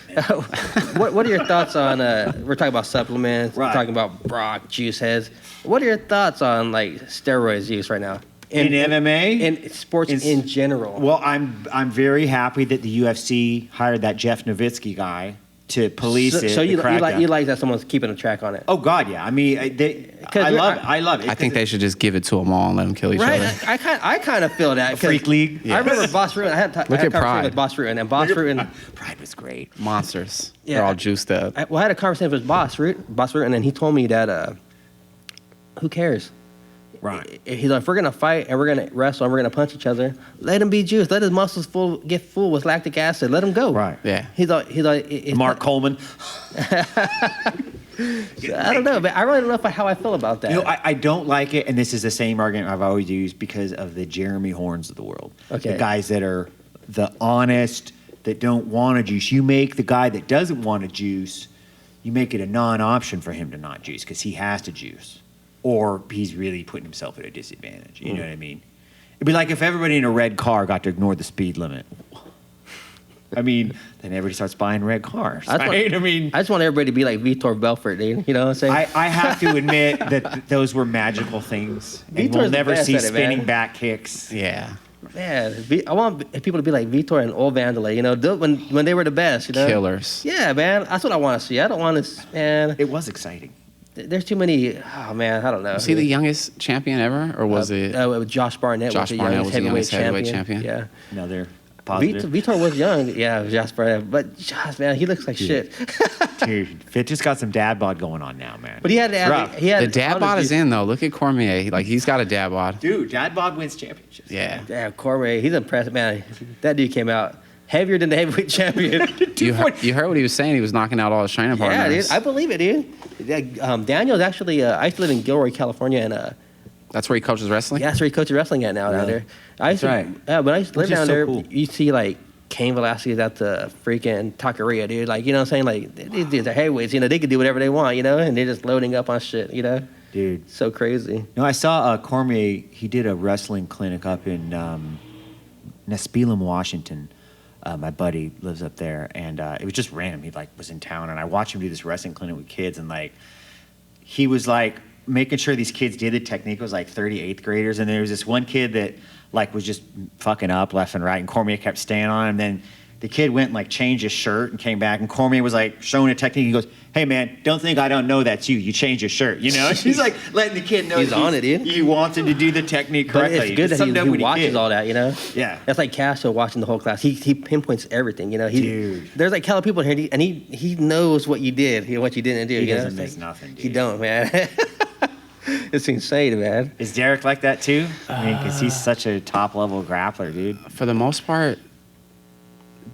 Speaker 1: What are your thoughts on? We're talking about supplements.
Speaker 3: Right.
Speaker 1: We're talking about Brock juice heads. What are your thoughts on like steroids use right now
Speaker 3: In MMA?
Speaker 1: in sports in general?
Speaker 3: Well, I'm very happy that the UFC hired that Jeff Nowitzki guy to police it.
Speaker 1: So you like that someone's keeping a track on it?
Speaker 3: Oh God, yeah. I mean, I love it.
Speaker 2: I think they should just give it to them all and let them kill each other.
Speaker 1: I kind of feel that.
Speaker 3: Freak League.
Speaker 1: I remember Boss Fruit. I had
Speaker 2: Pride
Speaker 1: with Boss Fruit, and Boss Fruit and
Speaker 3: Pride was great.
Speaker 2: Monsters.
Speaker 1: Yeah.
Speaker 2: They're all juiced up.
Speaker 1: I had a conversation with Boss Fruit, and then he told me that who cares?
Speaker 3: Right.
Speaker 1: He's like, if we're gonna fight and we're gonna wrestle and we're gonna punch each other, let him be juiced. Let his muscles get full with lactic acid. Let him go.
Speaker 3: Right.
Speaker 2: Yeah.
Speaker 1: He's like
Speaker 3: Mark Coleman.
Speaker 1: I don't know, but I really don't know how I feel about that.
Speaker 3: You know, I don't like it, and this is the same argument I've always used because of the Jeremy Horns of the world.
Speaker 1: Okay.
Speaker 3: The guys that are the honest, that don't want to juice. You make the guy that doesn't want to juice, you make it a non-option for him to not juice because he has to juice. Or he's really putting himself at a disadvantage. You know what I mean? It'd be like if everybody in a red car got to ignore the speed limit. I mean, then everybody starts buying red cars. Right? I
Speaker 1: just want everybody to be like Vitor Belfort, dude. You know what I'm saying?
Speaker 3: I have to admit that those were magical things. And
Speaker 1: Vitor's
Speaker 3: we'll
Speaker 1: the
Speaker 3: never
Speaker 1: best
Speaker 3: see
Speaker 1: at it,
Speaker 3: spinning
Speaker 1: man.
Speaker 3: back kicks.
Speaker 2: Yeah.
Speaker 1: Man, I want people to be like Vitor and Old Vanderlei, you know, when they were the best, you know?
Speaker 2: Killers.
Speaker 1: Yeah, man. That's what I want to see. I don't want to, man.
Speaker 3: It was exciting.
Speaker 1: There's too many, oh, man, I don't know.
Speaker 2: Was he the youngest champion ever, or was it?
Speaker 1: Josh Barnett
Speaker 2: Josh
Speaker 1: was the
Speaker 2: Barnett
Speaker 1: youngest
Speaker 2: was the youngest
Speaker 1: heavyweight
Speaker 2: champion.
Speaker 1: Yeah.
Speaker 3: Another positive.
Speaker 1: Vitor was young, yeah, Josh Barnett. But, Josh, man, he looks like shit.
Speaker 3: Dude, Fit just got some dad bod going on now, man.
Speaker 1: But he had
Speaker 2: The dad bod is in, though. Look at Cormier. He's got a dad bod.
Speaker 3: Dude, dad bod wins championships.
Speaker 2: Yeah.
Speaker 1: Yeah, Cormier, he's impressive, man. That dude came out heavier than the heavyweight champion.
Speaker 2: You heard what he was saying? He was knocking out all his training partners.
Speaker 1: Yeah, dude, I believe it, dude. Daniel's actually, I used to live in Gilroy, California, and
Speaker 2: That's where he coaches wrestling?
Speaker 1: yeah, that's where he coaches wrestling at now down there.
Speaker 3: That's right.
Speaker 1: Yeah, when I used to live
Speaker 3: Which is
Speaker 1: down
Speaker 3: so
Speaker 1: there,
Speaker 3: cool.
Speaker 1: you see like Cain Velasquez at the freaking taqueria, dude. Like, you know what I'm saying? Like, these dudes are heavyweights, you know, they can do whatever they want, you know, and they're just loading up on shit, you know?
Speaker 3: Dude.
Speaker 1: So crazy.
Speaker 3: No, I saw Cormier, he did a wrestling clinic up in Nespelem, Washington. My buddy lives up there, and it was just random. He was in town, and I watched him do this wrestling clinic with kids, and he was making sure these kids did the technique. It was 38th graders, and there was this one kid that was just fucking up left and right, and Cormier kept staying on him. And then the kid went and changed his shirt and came back, and Cormier was showing a technique. He goes, "Hey man, don't think I don't know that's you. You changed your shirt, you know." He's letting the kid know
Speaker 1: He's on it, dude.
Speaker 3: He wants him to do the technique
Speaker 1: But
Speaker 3: correctly.
Speaker 1: it's good that he watches
Speaker 3: kid.
Speaker 1: all that, you know?
Speaker 3: Yeah.
Speaker 1: That's like Castro watching the whole class. He pinpoints everything, you know?
Speaker 3: Dude.
Speaker 1: There's hella people here, and he knows what you did, what you didn't do.
Speaker 3: He
Speaker 1: you know?
Speaker 3: doesn't miss nothing, dude.
Speaker 1: He don't, man. It's insane, man.
Speaker 3: Is Derek like that too? I mean, because he's such a top-level grappler, dude.
Speaker 2: For the most part,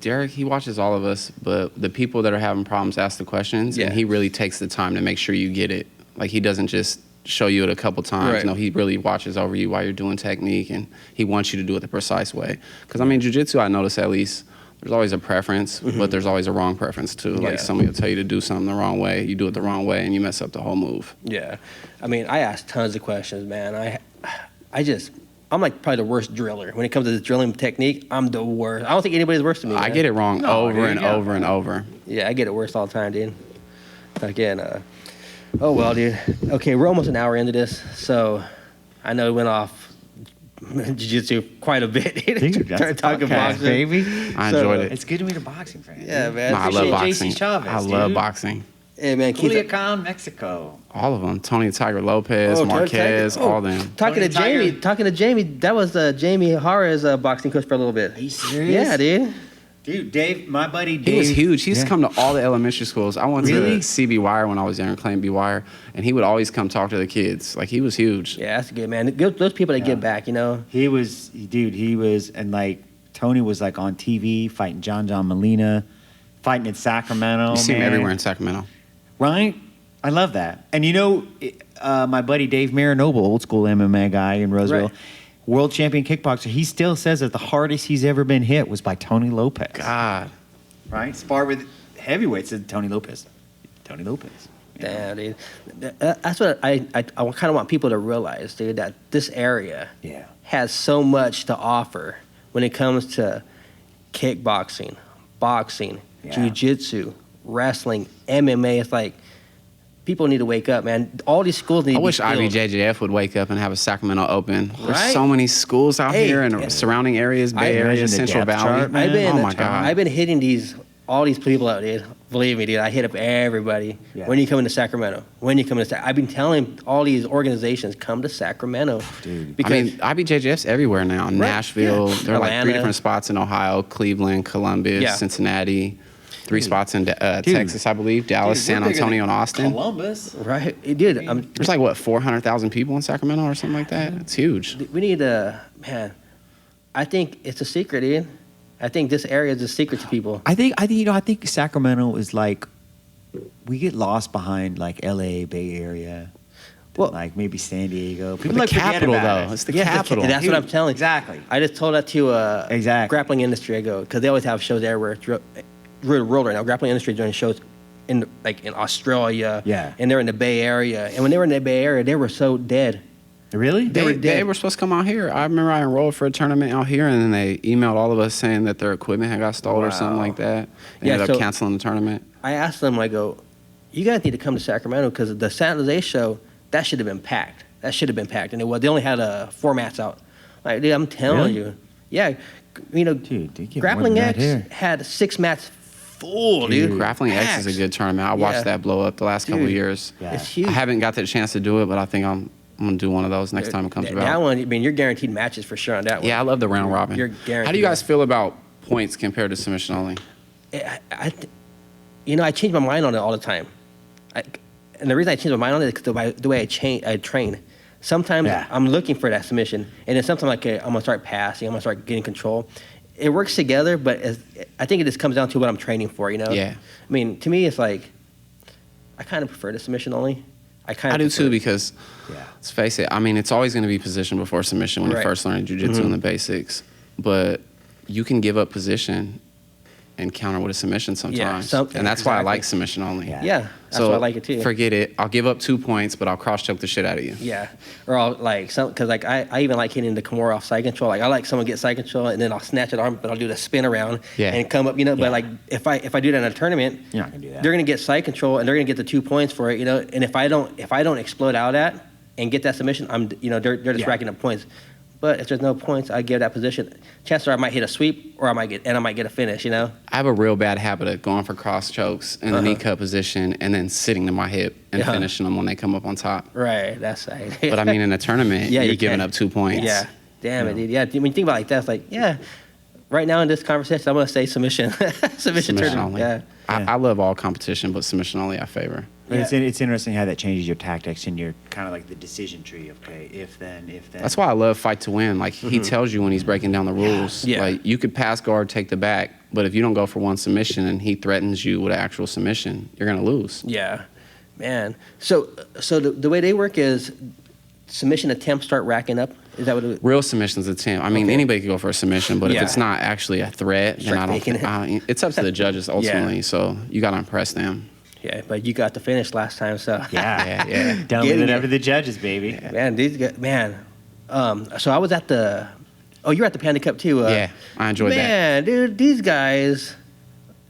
Speaker 2: Derek, he watches all of us, but the people that are having problems ask the questions, and he really takes the time to make sure you get it. He doesn't just show you it a couple times.
Speaker 1: Right.
Speaker 2: No, he really watches over you while you're doing technique, and he wants you to do it the precise way. Because, jiu-jitsu, I notice at least, there's always a preference, but there's always a wrong preference too.
Speaker 1: Yeah.
Speaker 2: Somebody will tell you to do something the wrong way, you do it the wrong way, and you mess up the whole move.
Speaker 1: Yeah. I ask tons of questions, man. I'm probably the worst driller. When it comes to the drilling technique, I'm the worst. I don't think anybody's worse than me.
Speaker 2: I
Speaker 1: man.
Speaker 2: get it wrong over and over and over.
Speaker 1: Yeah, I get it worse all the time, dude. Again, oh well, dude. Okay, we're almost an hour into this, so I know it went off jiu-jitsu quite a bit.
Speaker 3: Dude, that's
Speaker 1: talking boxing,
Speaker 3: baby.
Speaker 2: I enjoyed it.
Speaker 3: It's good to meet a boxing fan.
Speaker 1: Yeah, man.
Speaker 2: I love boxing.
Speaker 3: JC Chavez,
Speaker 2: I love
Speaker 3: dude.
Speaker 2: boxing.
Speaker 1: Hey, man, Keith.
Speaker 3: Culiacan, Mexico.
Speaker 2: All of them. Tony Tiger Lopez,
Speaker 1: Oh, Tony
Speaker 2: Marquez,
Speaker 1: Tiger. Oh.
Speaker 2: all them.
Speaker 1: Talking
Speaker 3: Tony
Speaker 1: to Jamie, that was Jamie Hara's boxing coach for a little bit.
Speaker 3: Are you serious?
Speaker 1: Yeah, dude.
Speaker 3: Dude, Dave, my buddy Dave.
Speaker 2: He was huge. He used to come to all the elementary schools. I went
Speaker 3: Really?
Speaker 2: to CB Wire when I was younger, Claim B Wire, and he would always come talk to the kids. He was huge.
Speaker 1: Yeah, that's good, man. Those people that give back, you know.
Speaker 3: He was, and Tony was on TV fighting John Molina, fighting in Sacramento.
Speaker 2: You see him
Speaker 3: man.
Speaker 2: everywhere in Sacramento.
Speaker 3: Right? I love that. And my buddy Dave Marinoble, old school MMA guy in Roseville,
Speaker 1: Right.
Speaker 3: world champion kickboxer, he still says that the hardest he's ever been hit was by Tony Lopez.
Speaker 2: God.
Speaker 3: Right? Sparred with heavyweights and Tony Lopez. Tony Lopez.
Speaker 1: Damn, dude. That's what I kind of want people to realize, dude, that this area has so much to offer when it comes to kickboxing, boxing, jiu-jitsu, wrestling, MMA. It's people need to wake up, man. All these schools need to
Speaker 2: I
Speaker 1: be
Speaker 2: wish
Speaker 1: filled.
Speaker 2: IBJJF would wake up and have a Sacramento Open. There's
Speaker 1: Right?
Speaker 2: so many schools out
Speaker 1: Hey,
Speaker 2: here in surrounding areas, Bay Area,
Speaker 3: imagine the
Speaker 2: Central
Speaker 3: depth
Speaker 2: Valley.
Speaker 3: chart, man.
Speaker 2: Oh my God.
Speaker 1: I've been hitting all these people out, dude. Believe me, dude. I hit up everybody.
Speaker 3: Yeah.
Speaker 1: When are you coming to Sacramento? When are you coming to Sacramento? I've been telling all these organizations, come to Sacramento.
Speaker 3: Dude.
Speaker 1: Because
Speaker 2: IBJJF's everywhere now. Nashville.
Speaker 1: Yeah.
Speaker 2: There are 3
Speaker 1: Atlanta.
Speaker 2: different spots in Ohio: Cleveland, Columbus,
Speaker 1: Yeah.
Speaker 2: Cincinnati. 3 spots in Texas, I believe. Dallas,
Speaker 4: Dude,
Speaker 2: San Antonio, and Austin.
Speaker 4: Columbus.
Speaker 1: Right. It did.
Speaker 2: There's like, what, 400,000 people in Sacramento or something like that? It's huge.
Speaker 1: We need man, I think it's a secret, dude. I think this area is a secret to people.
Speaker 3: I think Sacramento is like, we get lost behind like LA, Bay Area. Well, like maybe San Diego. People
Speaker 2: the
Speaker 3: like
Speaker 2: capital,
Speaker 3: though.
Speaker 2: It's the capital.
Speaker 1: That's what I'm telling you.
Speaker 3: Exactly.
Speaker 1: I just told that to grappling industry. I go because they always have shows everywhere. Throughout the world right now. Grappling industry is doing shows in Australia.
Speaker 3: Yeah.
Speaker 1: And they're in the Bay Area. And when they were in the Bay Area, they were so dead.
Speaker 3: Really?
Speaker 2: They were supposed to come out here. I remember I enrolled for a tournament out here, and then they emailed all of us saying that their equipment had got stolen or something like that. They ended up canceling the tournament.
Speaker 1: I asked them, I go, you guys need to come to Sacramento because the San Jose show, that should have been packed. And it was. They only had 4 mats out. Like, dude, I'm telling you. Yeah. You know,
Speaker 3: dude,
Speaker 1: Grappling X had 6 mats full, dude.
Speaker 2: Grappling X is a good tournament. I watched that blow up the last couple of years.
Speaker 3: Yeah.
Speaker 1: It's huge.
Speaker 2: I haven't got the chance to do it, but I think I'm going to do one of those next time it comes about.
Speaker 1: That one, I mean, you're guaranteed matches for sure on that one.
Speaker 2: Yeah, I love the round robin.
Speaker 1: You're guaranteed.
Speaker 2: How do you guys feel about points compared to submission only?
Speaker 1: I change my mind on it all the time. And the reason I change my mind on it is because the way I train. Sometimes I'm looking for that submission, and then sometimes I'm going to start passing, I'm going to start getting control. It works together, but I think it just comes down to what I'm training for, you know?
Speaker 2: Yeah.
Speaker 1: I mean, to me, it's like, I kind of prefer the submission only.
Speaker 2: I do too because, let's face it, I mean, it's always going to be position before submission when you're first learning jiu-jitsu and the basics. But you can give up position and counter with a submission sometimes. And that's why I like submission only.
Speaker 1: Yeah, that's why I like it too.
Speaker 2: Forget it. I'll give up 2 points, but I'll cross-choke the shit out of you.
Speaker 1: Yeah. Or I'll because I even like hitting the Kimura off side control. Like I like someone get side control and then I'll snatch an arm, but I'll do the spin around and come up, But like if I do that in a tournament,
Speaker 3: you're not gonna do that.
Speaker 1: They're gonna get side control and they're gonna get the 2 points for it, And if I don't explode out at and get that submission, they're just racking up points. But if there's no points, I give that position. Chances are I might hit a sweep or I might get a finish,
Speaker 2: I have a real bad habit of going for cross chokes in the knee cut position and then sitting to my hip and finishing them when they come up on top.
Speaker 1: Right, that's right.
Speaker 2: But I mean, in a tournament, you're giving up 2 points.
Speaker 1: Yeah, damn it, dude. Yeah, when you think about it like that, it's like, right now in this conversation, I'm going to say submission. submission tournament.
Speaker 2: Only.
Speaker 1: Yeah.
Speaker 2: I love all competition, but submission only I favor.
Speaker 3: It's interesting how that changes your tactics and your kind of like the decision tree. Okay, if then.
Speaker 2: That's why I love Fight to Win. Like he tells you when he's breaking down the rules.
Speaker 1: Yeah.
Speaker 2: Like you could pass guard, take the back, but if you don't go for one submission and he threatens you with an actual submission, you're gonna lose.
Speaker 1: Yeah, man. So the way they work is submission attempts start racking up. Is that what it is?
Speaker 2: Real submissions attempt. I mean, anybody could go for a submission, but if it's not actually a threat, then I don't. It's up to the judges ultimately. So you gotta impress them.
Speaker 1: Yeah, but you got to finish last time, so
Speaker 3: Don't leave it up to the judges, baby.
Speaker 1: Yeah. Man, these guys, so I was at the. Oh, you were at the Panda Cup too.
Speaker 2: I enjoyed that.
Speaker 1: Man, dude, these guys,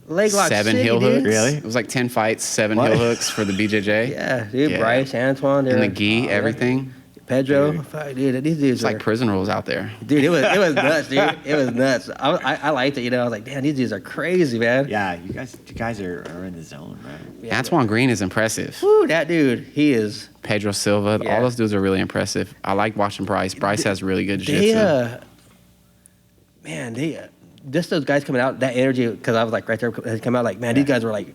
Speaker 1: leg lock
Speaker 2: 7
Speaker 1: city,
Speaker 2: heel
Speaker 1: dude.
Speaker 2: hooks. Really? It was like 10 fights, 7 heel hooks for the BJJ.
Speaker 1: Yeah, dude. Bryce, Antoine,
Speaker 2: and the gi, everything.
Speaker 1: Pedro, dude, these dudes.
Speaker 2: It's like prison rules out there.
Speaker 1: Dude, it was nuts, dude. It was nuts. I liked it, I was like, damn, these dudes are crazy, man.
Speaker 3: Yeah, you guys are in the zone, right?
Speaker 1: Yeah,
Speaker 2: Antoine Green is impressive.
Speaker 1: Woo, that dude, he is.
Speaker 2: Pedro Silva, all those dudes are really impressive. I like watching Bryce. Bryce has really good jiu-jitsu.
Speaker 1: Just those guys coming out, that energy, because I was like right there, they come out like, man, these guys were like,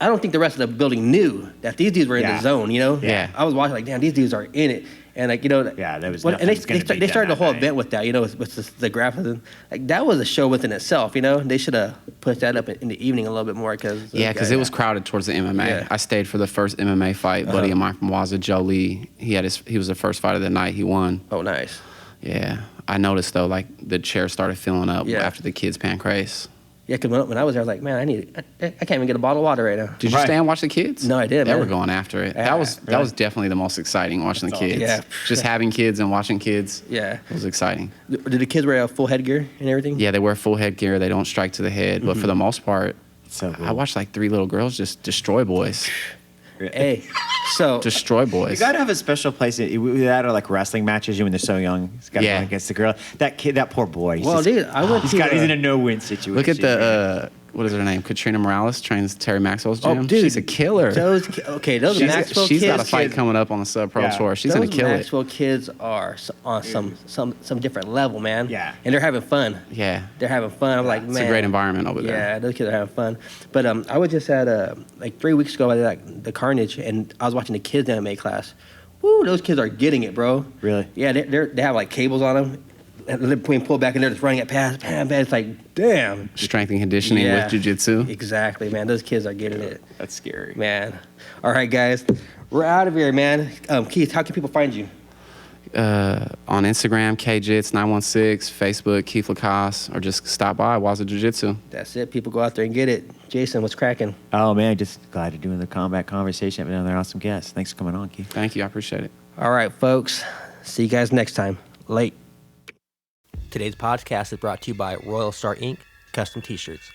Speaker 1: I don't think the rest of the building knew that these dudes were in the zone,
Speaker 2: Yeah.
Speaker 1: I was watching like, damn, these dudes are in it. And like,
Speaker 3: there was
Speaker 1: and they started the whole event with that, with the graphics. Like that was a show within itself, They should have put that up in the evening a little bit more because
Speaker 2: it was crowded towards the MMA.
Speaker 1: Yeah.
Speaker 2: I stayed for the first MMA fight. Buddy of mine from Waza, Joe Lee. He was the first fight of the night. He won.
Speaker 1: Oh, nice.
Speaker 2: Yeah, I noticed though, like the chair started filling up after the kids pancrase.
Speaker 1: Yeah, because when I was there, I was like, man, I can't even get a bottle of water right now.
Speaker 2: Did you stay and watch the kids?
Speaker 1: No, I did.
Speaker 2: They were going after it. That was definitely the most exciting, watching the kids.
Speaker 1: Yeah.
Speaker 2: Just having kids and watching kids.
Speaker 1: Yeah.
Speaker 2: It was exciting.
Speaker 1: Did the kids wear a full headgear and everything?
Speaker 2: Yeah, they wear full headgear. They don't strike to the head. But for the most part,
Speaker 3: so cool.
Speaker 2: I watched like 3 little girls just destroy boys.
Speaker 1: Hey, so
Speaker 2: destroy boys.
Speaker 3: You gotta have a special place that are like wrestling matches when they're so young. He's got to go against the girl. That kid, that poor boy.
Speaker 1: Dude, I went
Speaker 3: he's in a no-win situation.
Speaker 2: Look at the what is her name? Katrina Morales trains Terry Maxwell's gym.
Speaker 1: Oh, dude,
Speaker 2: she's a killer.
Speaker 1: Those Maxwell kids.
Speaker 2: She's got a fight coming up on the Sub Pro Tour. She's gonna kill it.
Speaker 1: Those Maxwell kids are on some different level, man.
Speaker 3: Yeah.
Speaker 1: And they're having fun.
Speaker 2: Yeah.
Speaker 1: They're having fun. I'm like, man.
Speaker 2: It's a great environment over there.
Speaker 1: Yeah, those kids are having fun. But I was just at like 3 weeks ago at the Carnage, and I was watching the kids MMA class. Woo, those kids are getting it, bro.
Speaker 3: Really?
Speaker 1: Yeah, they have like cables on them. And they're pull back, and they're just running it past. Man, it's like, damn.
Speaker 2: Strength and conditioning with jiu-jitsu.
Speaker 1: Exactly, man. Those kids are getting it.
Speaker 3: That's scary.
Speaker 1: Man. All right, guys. We're out of here, man. Keith, how can people find you?
Speaker 2: On Instagram, KJits916, Facebook, Keith LaCasse, or just stop by Waza Jiu-Jitsu.
Speaker 1: That's it. People go out there and get it. Jason, what's cracking?
Speaker 3: Oh, man, just glad to doing the combat conversation. I've been another awesome guest. Thanks for coming on, Keith.
Speaker 2: Thank you. I appreciate it.
Speaker 1: All right, folks. See you guys next time. Late. Today's podcast is brought to you by Royal Star Inc. Custom T-shirts.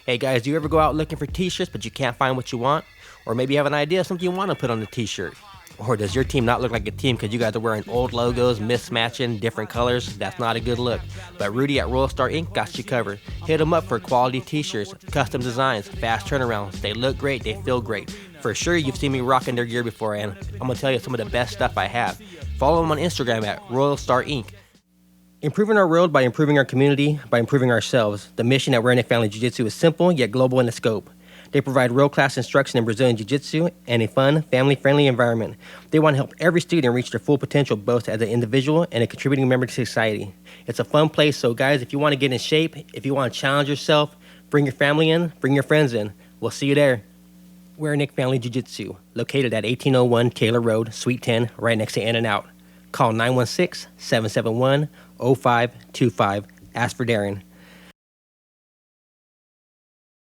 Speaker 1: Hey guys, do you ever go out looking for T-shirts but you can't find what you want? Or maybe you have an idea of something you want to put on the T-shirt? Or does your team not look like a team because you guys are wearing old logos, mismatching, different colors? That's not a good look. But Rudy at Royal Star Inc. got you covered. Hit them up for quality T-shirts, custom designs, fast turnarounds. They look great, they feel great. For sure, you've seen me rocking their gear before, and I'm going to tell you some of the best stuff I have. Follow them on Instagram at Royal Star Inc. Improving our world by improving our community, by improving ourselves. The mission at Redneck Family Jiu-Jitsu is simple yet global in the scope. They provide world-class instruction in Brazilian Jiu-Jitsu and a fun, family-friendly environment. They want to help every student reach their full potential both as an individual and a contributing member to society. It's a fun place, so guys, if you want to get in shape, if you want to challenge yourself, bring your family in, bring your friends in. We'll see you there. We're Redneck Family Jiu-Jitsu, located at 1801 Taylor Road, Suite 10, right next to In-N-Out. Call 916-771-0525. Ask for Darren.